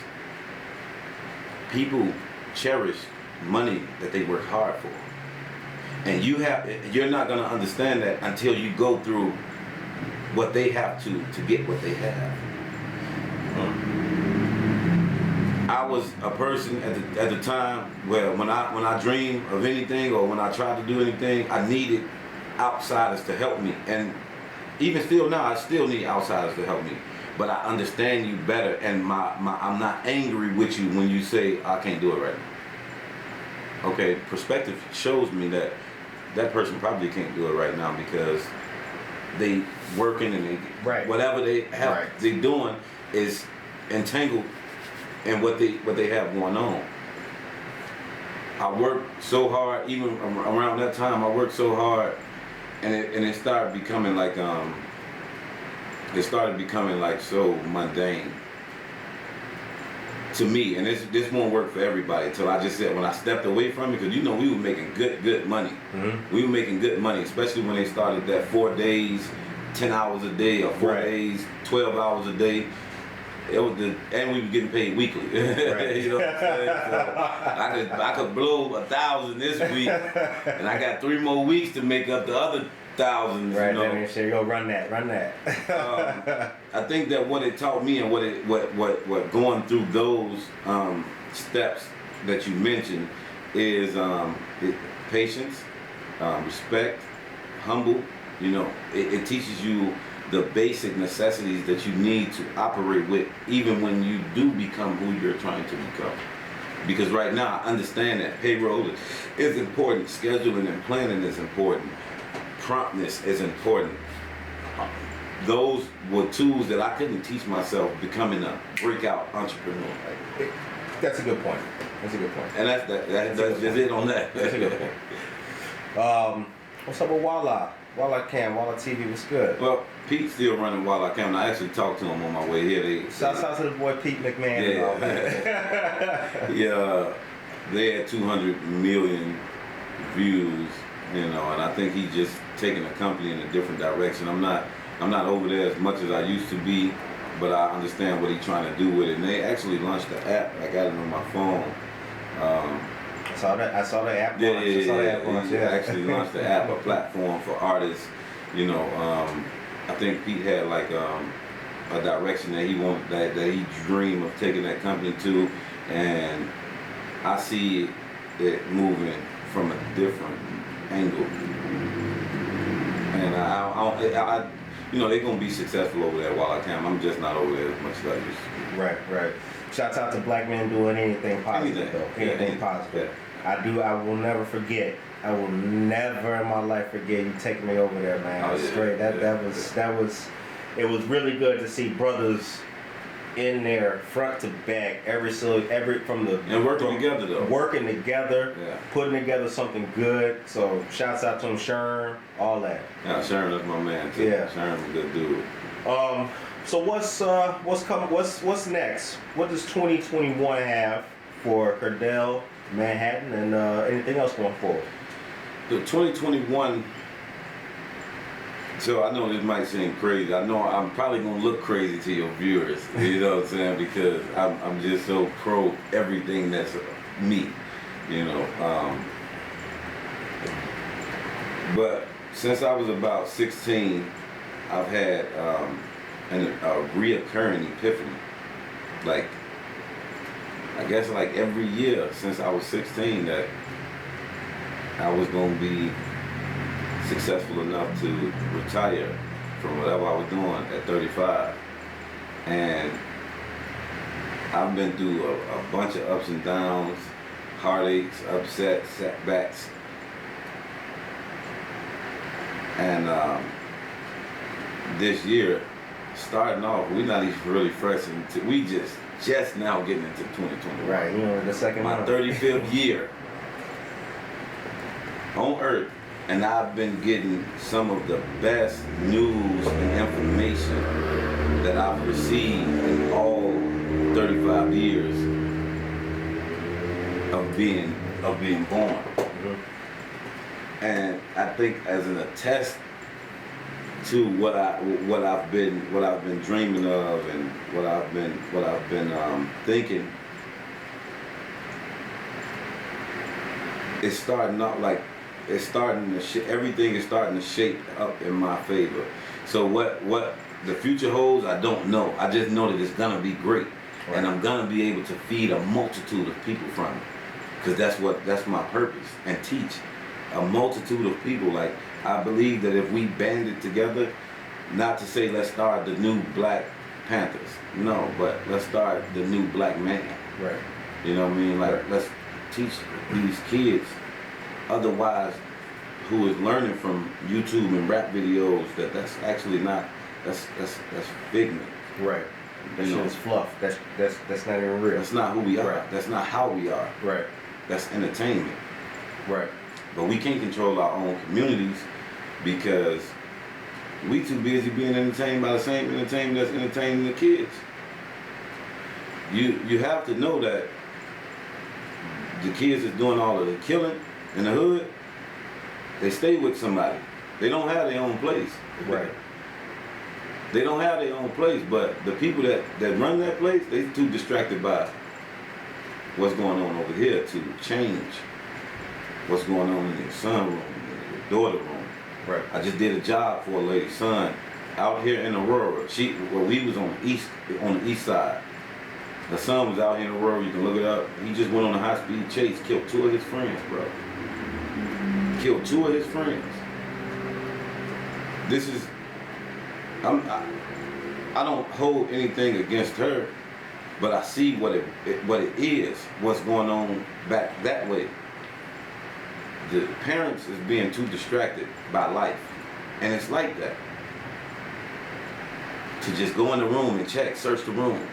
people cherish money that they work hard for. And you're not gonna understand that until you go through what they have to get what they have. I was a person at the time where when I dream of anything or when I try to do anything, I needed outsiders to help me. And even still now, I still need outsiders to help me. But I understand you better, and I'm not angry with you when you say I can't do it right now. Okay, perspective shows me that person probably can't do it right now because they working and whatever they have they doing is entangled in what they have going on. I worked so hard, even around that time. I worked so hard, and it started becoming like so mundane to me. And this won't work for everybody until I just said when I stepped away from it, because we were making good money. Mm-hmm. We were making good money, especially when they started that 4 days, 10 hours a day, or 4 days, 12 hours a day. And we were getting paid weekly. You know what I'm saying? So I could blow 1,000 this week, and I got 3 more weeks to make up the other thousands. Right, you know? man. Sure, go run that. I think that what it taught me and what going through those steps that you mentioned is patience, respect, humble. You know, it teaches you the basic necessities that you need to operate with, even when you do become who you're trying to become. Because right now, I understand that payroll is important, scheduling and planning is important, promptness is important. Those were tools that I couldn't teach myself becoming a breakout entrepreneur. That's a good point. And that's just it on that. That's a good point. What's up with Walla? Walla Cam, Walla TV, what's good? Well, Pete's still running Walla Cam, and I actually talked to him on my way here. Shout out to the boy Pete McMahon. Yeah, they had 200 million views, you know, and I think he's just taking the company in a different direction. I'm not over there as much as I used to be, but I understand what he's trying to do with it. And they actually launched the app. I got it on my phone. I saw the app. He actually launched the app, a platform for artists. You know, I think Pete had like a direction that he wanted, that he dreamed of taking that company to, and I see it moving from a different angle. And I you know, they're gonna be successful over there while I can. I'm just not over there as much as I used to. Right. Shouts out to black men doing anything positive, anything positive. Yeah. I will never forget. I will never in my life forget you taking me over there, man. Straight. That was. It was really good to see brothers in there, front to back, every from the and working together though. Working together, yeah. Putting together something good. So shouts out to him, Sherm, all that. Yeah, Sherm, that's my man too. Yeah, Sherm's a good dude. So what's coming? What's next? What does 2021 have for Kirdale, Manhattan, and anything else going forward? The 2021. So I know this might seem crazy. I know I'm probably gonna look crazy to your viewers. You know what I'm saying? Because I'm just so pro everything that's me. You know. But since I was about 16, I've had a reoccurring epiphany. Like, I guess like every year since I was 16 that I was gonna be successful enough to retire from whatever I was doing at 35. And I've been through a bunch of ups and downs, heartaches, upsets, setbacks. And this year, starting off, we're not even really fresh into, we just now getting into 2021. Right, you know, the second my month. 35th year on Earth, and I've been getting some of the best news and information that I've received in all 35 years of being born. Mm-hmm. And I think as an attest to what I've been dreaming of and what I've been thinking, it's starting out like everything is starting to shape up in my favor. So what the future holds, I don't know. I just know that it's gonna be great, right. And I'm gonna be able to feed a multitude of people from it, because that's my purpose, and teach a multitude of people. Like, I believe that if we banded together, not to say let's start the new Black Panthers, no, but let's start the new Black man. Right. You know what I mean? Like, right. Let's teach these kids, otherwise, who is learning from YouTube and rap videos, that's actually not, that's figment. Right. That shit is fluff. That's not even real. That's not who we are. Right. That's not how we are. Right. That's entertainment. Right. But we can't control our own communities because we too busy being entertained by the same entertainment that's entertaining the kids. You have to know that the kids that's doing all of the killing in the hood, they stay with somebody. They don't have their own place. Right. They don't have their own place, but the people that run that place, they too distracted by what's going on over here to change what's going on in your son room, in your daughter room. Right. I just did a job for a lady's son out here in Aurora. We was on the east side. The son was out here in Aurora. You can look it up. He just went on a high-speed chase, killed 2 of his friends, bro. Killed 2 of his friends. This is, I don't hold anything against her, but I see what it is, what's going on back that way. The parents is being too distracted by life, and it's like that. To just go in the room and search the room.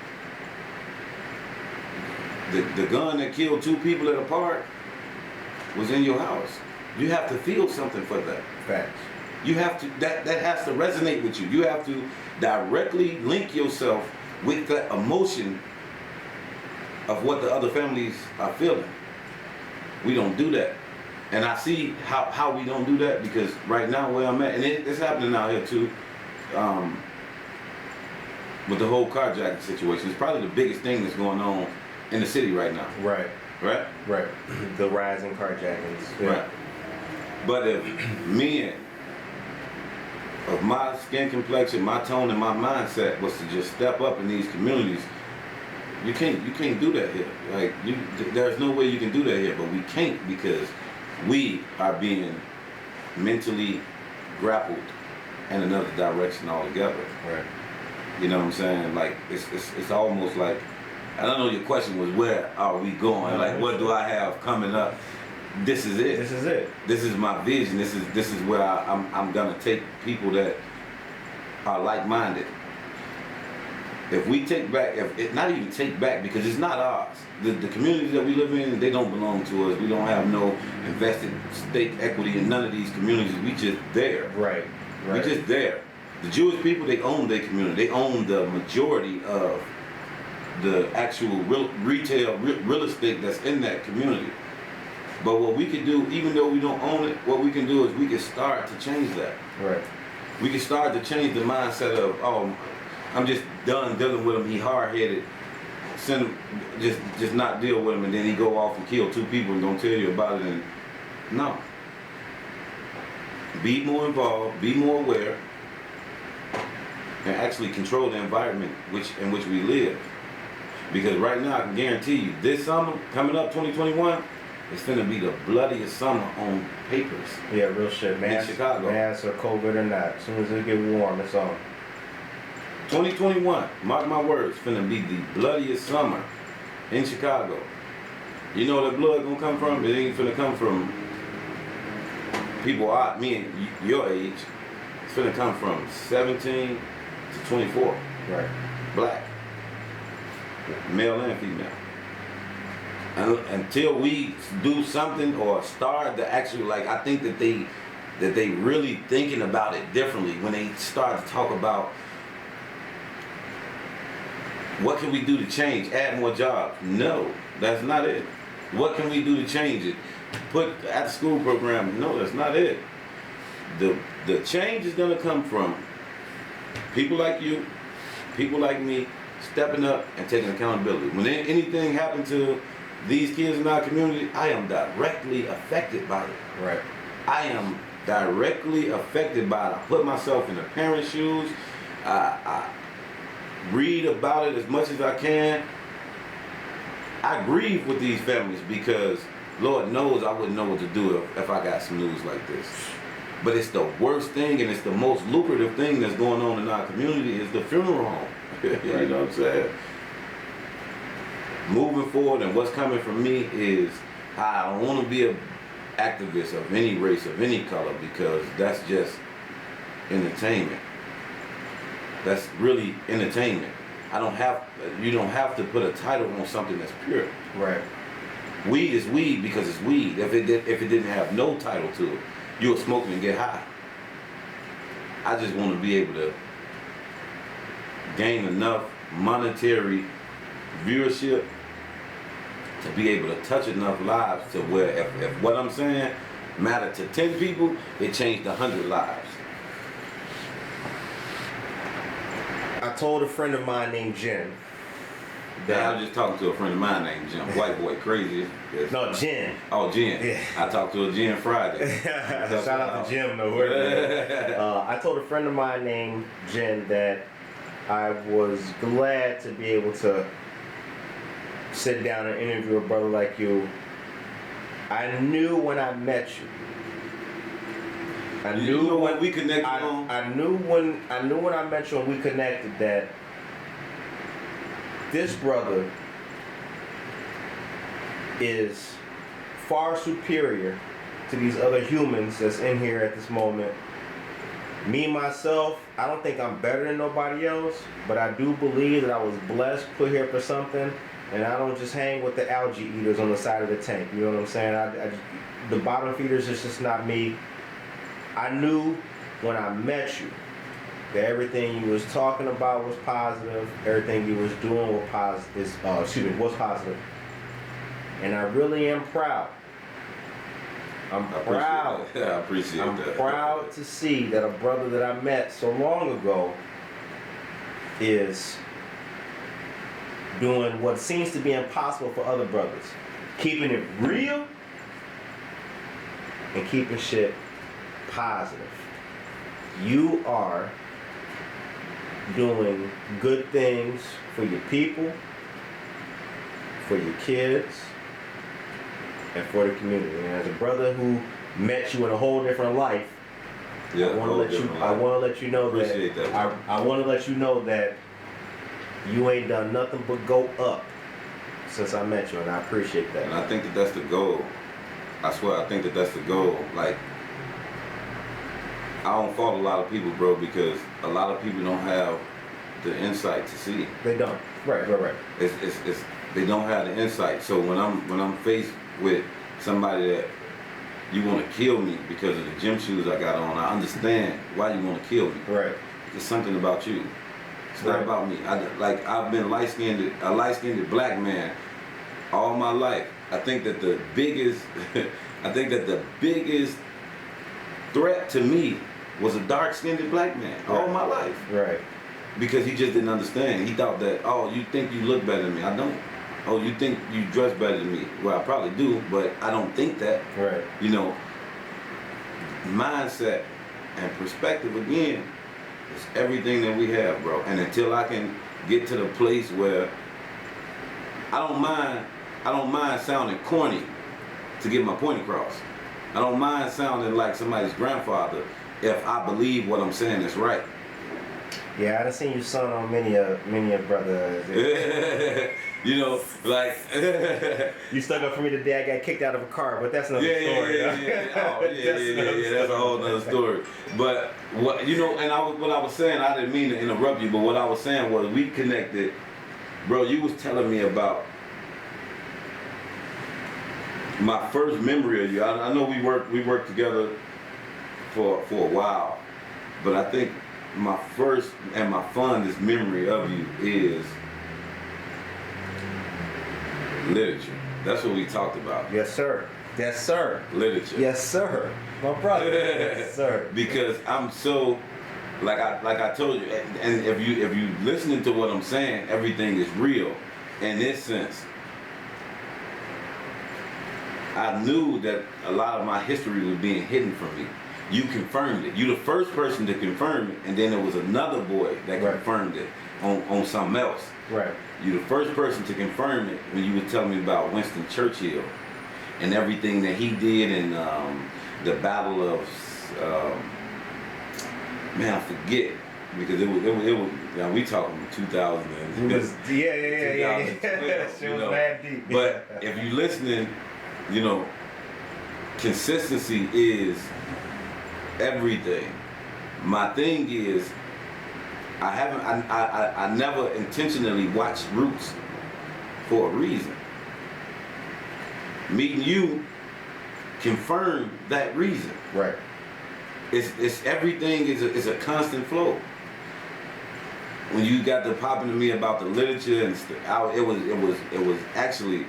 The gun that killed 2 people at a park was in your house. You have to feel something for that. Facts. You have to, that has to resonate with you. You have to directly link yourself with that emotion of what the other families are feeling. We don't do that. And I see how we don't do that, because right now where I'm at, and it's happening out here too, with the whole carjacking situation. It's probably the biggest thing that's going on in the city right now. Right. Right? Right. The rise in carjackings. Yeah. Right. But if men of my skin complexion, my tone, and my mindset was to just step up in these communities, you can't do that here. Like, there's no way you can do that here, but we can't, because we are being mentally grappled in another direction altogether. Right. You know what I'm saying? Like, it's almost like, I don't know, your question was, where are we going? Like, what do I have coming up? This is it. This is it. This is my vision. This is where I'm gonna take people that are like-minded. if we take back, not even take back, because it's not ours. The communities that we live in, they don't belong to us. We don't have no invested stake equity in none of these communities. We just there. Right. We just there. The Jewish people, they own their community. They own the majority of the actual real estate that's in that community. But what we can do, even though we don't own it, what we can do is we can start to change that. Right. We can start to change the mindset of, oh, I'm just done dealing with him. He hard-headed. Send him, just not deal with him, and then he go off and kill 2 people and don't tell you about it. And no. Be more involved. Be more aware, and actually control the environment in which we live. Because right now, I can guarantee you, this summer coming up, 2021, it's gonna be the bloodiest summer on papers. Yeah, real shit. In Chicago. Mask or COVID or not, as soon as it get warm, it's on. 2021, mark my words, finna be the bloodiest summer in Chicago. You know where the blood gonna come from? It ain't finna come from people me and your age. It's finna come from 17 to 24. Right. Black. Male and female. And until we do something or start the actual, like, I think that they really thinking about it differently when they start to talk about what can we do to change, add more jobs. No, that's not it. What can we do to change it? Put after school program. No, that's not it. The change is gonna come from people like you, people like me, stepping up and taking accountability. When anything happened to these kids in our community, I am directly affected by it. Right. I am directly affected by it. I put myself in the parents' shoes. I read about it as much as I can. I grieve with these families because Lord knows I wouldn't know what to do if I got some news like this. But it's the worst thing, and it's the most lucrative thing that's going on in our community is the funeral home. You know what I'm saying? Moving forward, and what's coming from me is I don't want to be an activist of any race, of any color, because that's just entertainment. That's really entertainment. You don't have to put a title on something that's pure. Right. Weed is weed because it's weed. If it didn't have no title to it, you would smoke it and get high. I just want to be able to gain enough monetary viewership to be able to touch enough lives to where if what I'm saying mattered to 10 people, it changed 100 lives. I told a friend of mine named Jen. I was just talking to a friend of mine named Jim. White boy, crazy. Yes. No, Jen. Oh, Jen. Yeah. I talked to a Jen Friday. Shout out to Jim, though. I told a friend of mine named Jen that I was glad to be able to sit down and interview a brother like you. I knew when I met you. I knew when we connected. I knew when I met you and we connected that this brother is far superior to these other humans that's in here at this moment. Me, myself, I don't think I'm better than nobody else, but I do believe that I was blessed, put here for something, and I don't just hang with the algae eaters on the side of the tank. You know what I'm saying? The bottom feeders is just not me. I knew when I met you that everything you was talking about was positive, everything you was doing was positive. And I really am proud. I'm proud. I appreciate that. I'm proud to see that a brother that I met so long ago is doing what seems to be impossible for other brothers. Keeping it real and keeping shit positive. You are doing good things for your people, for your kids, and for the community. And as a brother who met you in a whole different life, I want to let you know that I want to let you know that you ain't done nothing but go up since I met you, and I appreciate that. And I think that that's the goal. I swear, I think that that's the goal. Like, I don't fault a lot of people, bro, because a lot of people don't have the insight to see. They don't. Right. It's they don't have the insight. So when I'm faced with somebody that you want to kill me because of the gym shoes I got on, I understand why you want to kill me. Right. It's something about you. It's not about me. I've been a light-skinned black man all my life. I think that the biggest threat to me was a dark-skinned black man all my life. Right. Because he just didn't understand. He thought that, oh, you think you look better than me. I don't. Oh, you think you dress better than me. Well, I probably do, but I don't think that. Right. You know, mindset and perspective, again, is everything that we have, bro. And until I can get to the place where I don't mind sounding corny to get my point across. I don't mind sounding like somebody's grandfather if I believe what I'm saying is right. Yeah, I done seen you son on many a brother. You know, like you stuck up for me the day I got kicked out of a car, but that's another story. Yeah. That's a whole other story. But what you know, and what I was saying, I didn't mean to interrupt you, but what I was saying was we connected, bro. You was telling me about my first memory of you. I know we worked together for a while, but I think my first and my fondest memory of you is literature. That's what we talked about. Yes, sir. Yes, sir. Literature. Yes, sir. My brother. Yes, sir. Because I'm so, like I told you, and if you listening to what I'm saying, everything is real. In this sense, I knew that a lot of my history was being hidden from me. You confirmed it. You the first person to confirm it, and then there was another boy that confirmed it on something else. Right. You the first person to confirm it when you were telling me about Winston Churchill and everything that he did in the Battle of man, I forget, because it was now we talking 2000 and it was yeah. You know? Mad deep. But if you listening, you know, consistency is everything. My thing is, I never intentionally watched Roots for a reason. Meeting you confirmed that reason. Right. It's everything is a constant flow. When you got to popping to me about the literature and it was actually,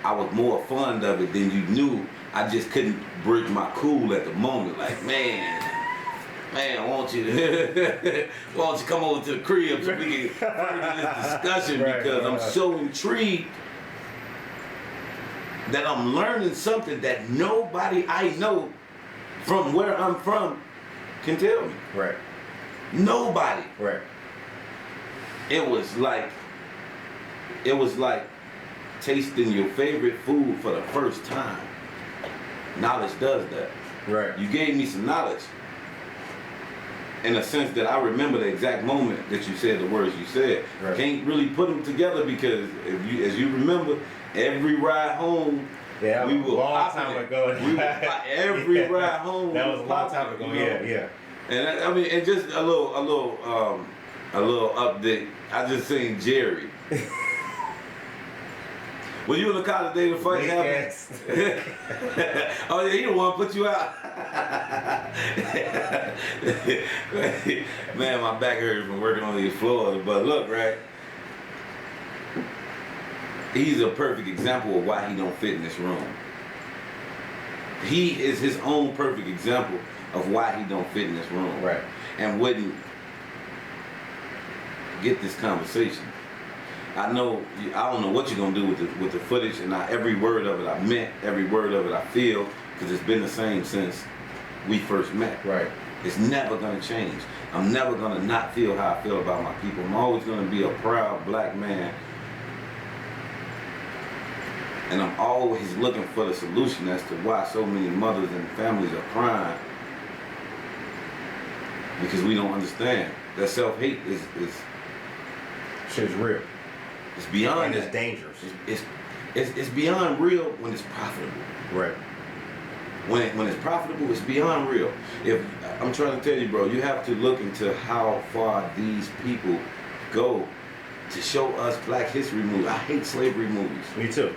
I was more fond of it than you knew. I just couldn't bridge my cool at the moment. Like, man, I want you to come over to the crib so we can further this discussion because I'm so intrigued that I'm learning something that nobody I know from where I'm from can tell me. Right. Nobody. Right. It was like tasting your favorite food for the first time. Knowledge does that. Right. You gave me some knowledge in a sense that I remember the exact moment that you said the words you said. Right. Can't really put them together because as you remember, every ride home, yeah, we were long time ago. Every ride home. That was a long time ago. You know? Yeah. And I mean, and just a little update. I just seen Jerry. Were you in the car the day the fight happened? Oh yeah, he the one put you out. Man, my back hurts from working on these floors. But look, right? He's a perfect example of why he don't fit in this room. He is his own perfect example of why he don't fit in this room. Right. And wouldn't get this conversation. I don't know what you're gonna do with the footage, and every word of it I meant, every word of it I feel, because it's been the same since we first met. Right. It's never gonna change. I'm never gonna not feel how I feel about my people. I'm always gonna be a proud black man, and I'm always looking for the solution as to why so many mothers and families are crying, because we don't understand that self-hate is shit's real. It's beyond. And it's dangerous. It's beyond real when it's profitable. Right. When it's profitable, it's beyond real. If I'm trying to tell you, bro, you have to look into how far these people go to show us Black History movies. I hate slavery movies. Me too.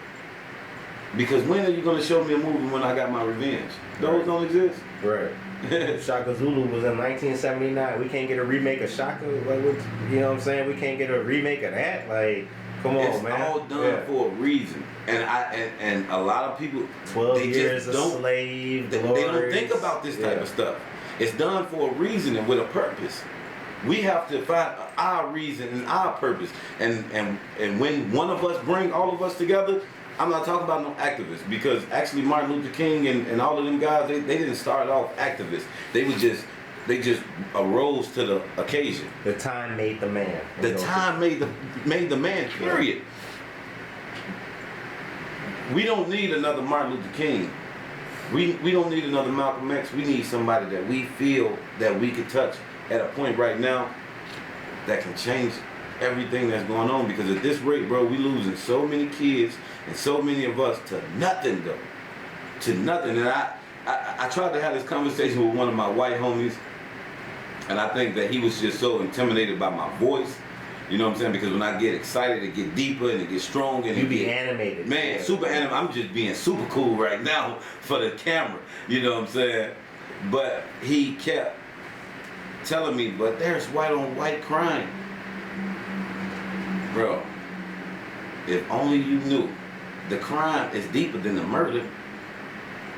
Because when are you going to show me a movie when I got my revenge? Those don't exist. Right. Shaka Zulu was in 1979. We can't get a remake of Shaka. Like, you know what I'm saying? We can't get a remake of that. Like, come on, man. It's all done for a reason. And a lot of people, 12 they years just a slave. they don't think about this type of stuff. It's done for a reason and with a purpose. We have to find our reason and our purpose. And when one of us bring all of us together, I'm not talking about no activists, because actually Martin Luther King and all of them guys, they didn't start off activists. They just arose to the occasion. The time made the man. The time made the man, period. We don't need another Martin Luther King. We don't need another Malcolm X. We need somebody that we feel that we could touch at a point right now that can change everything that's going on. Because at this rate, bro, we losing so many kids and so many of us to nothing, though. To nothing. And I tried to have this conversation with one of my white homies, and I think that he was just so intimidated by my voice. You know what I'm saying? Because when I get excited, it get deeper and it gets stronger. And you be animated. Man, super animated. I'm just being super cool right now for the camera. You know what I'm saying? But he kept telling me, but there's white on white crime. Bro, if only you knew. The crime is deeper than the murder.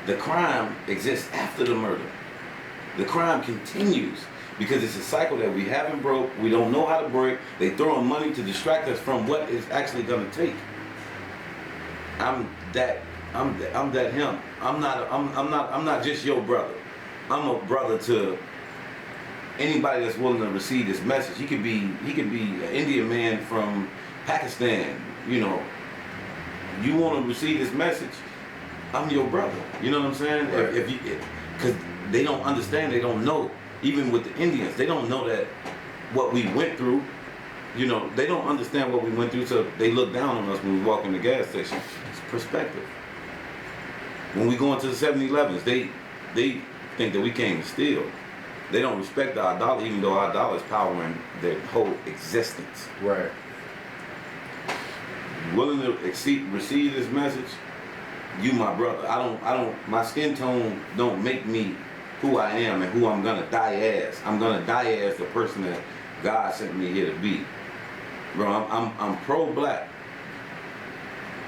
The crime exists after the murder. The crime continues because it's a cycle that we haven't broke. We don't know how to break. They throwing money to distract us from what it's actually gonna take. I'm that him. I'm not just your brother. I'm a brother to anybody that's willing to receive this message. He could be an Indian man from Pakistan. You know, you want to receive this message, I'm your brother. You know what I'm saying? Right. Because they don't understand, they don't know. Even with the Indians, they don't know that what we went through. You know, they don't understand what we went through, so they look down on us when we walk in the gas station. It's perspective. When we go into the 7-Elevens, they think that we came to steal. They don't respect our dollar, even though our dollar is powering their whole existence. Right. Willing to receive this message, you my brother. I don't, my skin tone don't make me who I am and who I'm gonna die as. I'm gonna die as the person that God sent me here to be. Bro, I'm pro-black,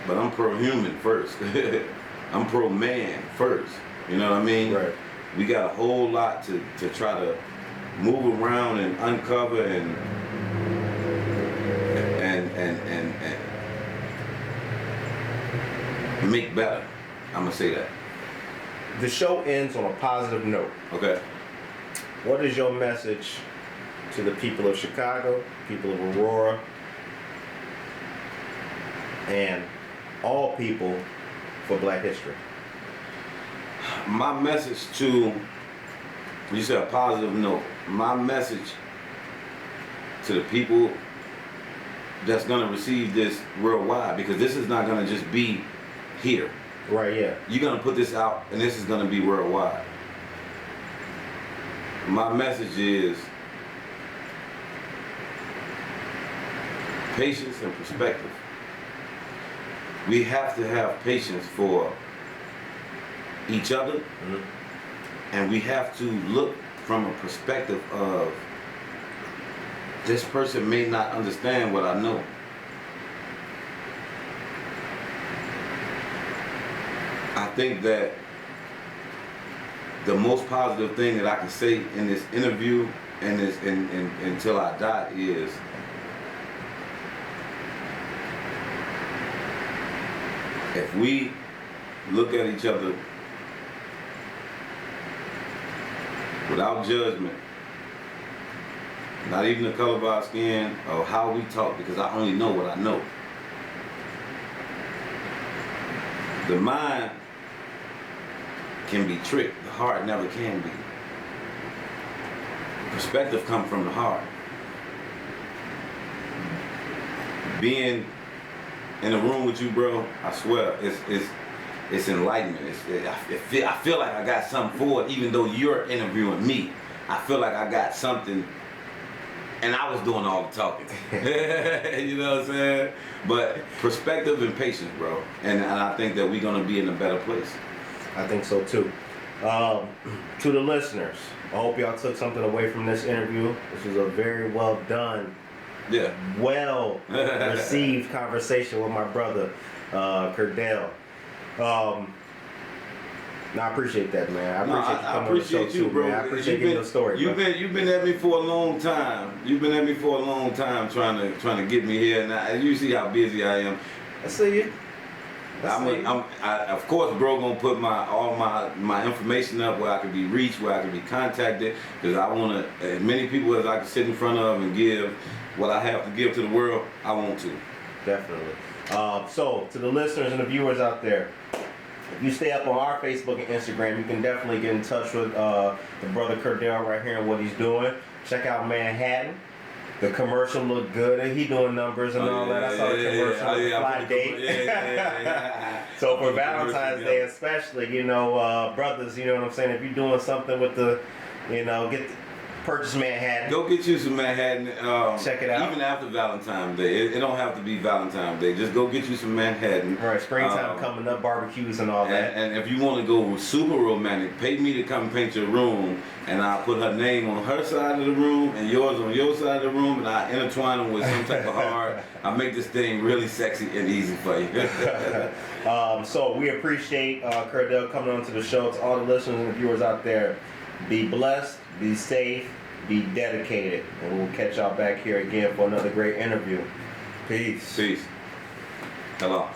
but I'm pro-human first. I'm pro-man first. You know what I mean? Right. We got a whole lot to try to move around and uncover and make better. I'm gonna say that. The show ends on a positive note. Okay. What is your message to the people of Chicago, people of Aurora, and all people for Black history? My message to, you said a positive note. My message to the people that's gonna receive this worldwide, because this is not gonna just be here. Right, yeah. You're gonna put this out and this is gonna be worldwide. My message is patience and perspective. We have to have patience for each other, and we have to look from a perspective of this person may not understand what I know. I think that the most positive thing that I can say in this interview and this until I die is if we look at each other without judgment, not even the color of our skin or how we talk, because I only know what I know. The mind can be tricked, the heart never can be. Perspective comes from the heart. Being in a room with you, bro, I swear, it's enlightenment. I feel like I got something for it, even though you're interviewing me. I feel like I got something and I was doing all the talking. You know what I'm saying? But perspective and patience, bro. And I think that we're gonna be in a better place. I think so too. To the listeners, I hope y'all took something away from this interview. This was a very well done, well received conversation with my brother, Kirdale. No, I appreciate that, man. I appreciate you coming on the show too, bro. Man. I appreciate getting your story. You've been at me for a long time. You've been at me for a long time trying to get me here. And you see how busy I am. I see you. Of course, bro, gonna put all my information up where I can be reached, where I can be contacted, because I want to as many people as I can sit in front of and give what I have to give to the world. I want to. Definitely. So, to the listeners and the viewers out there, if you stay up on our Facebook and Instagram, you can definitely get in touch with the brother Kirdale right here and what he's doing. Check out Manhattan. The commercial looked good, and he doing numbers and all that. I saw the commercial fly date. So for Valentine's Day especially, you know, brothers, you know what I'm saying? If you're doing something with the, you know, purchase Manhattan. Go get you some Manhattan. Check it out. Even after Valentine's Day. It don't have to be Valentine's Day. Just go get you some Manhattan. Right, springtime coming up, barbecues and all that. And if you want to go super romantic, pay me to come paint your room, and I'll put her name on her side of the room and yours on your side of the room, and I intertwine them with some type of heart. I make this thing really sexy and easy for you. So we appreciate Kirdale coming on to the show. To all the listeners and viewers out there, be blessed, be safe, be dedicated, and we'll catch y'all back here again for another great interview. Peace. Peace. Hello.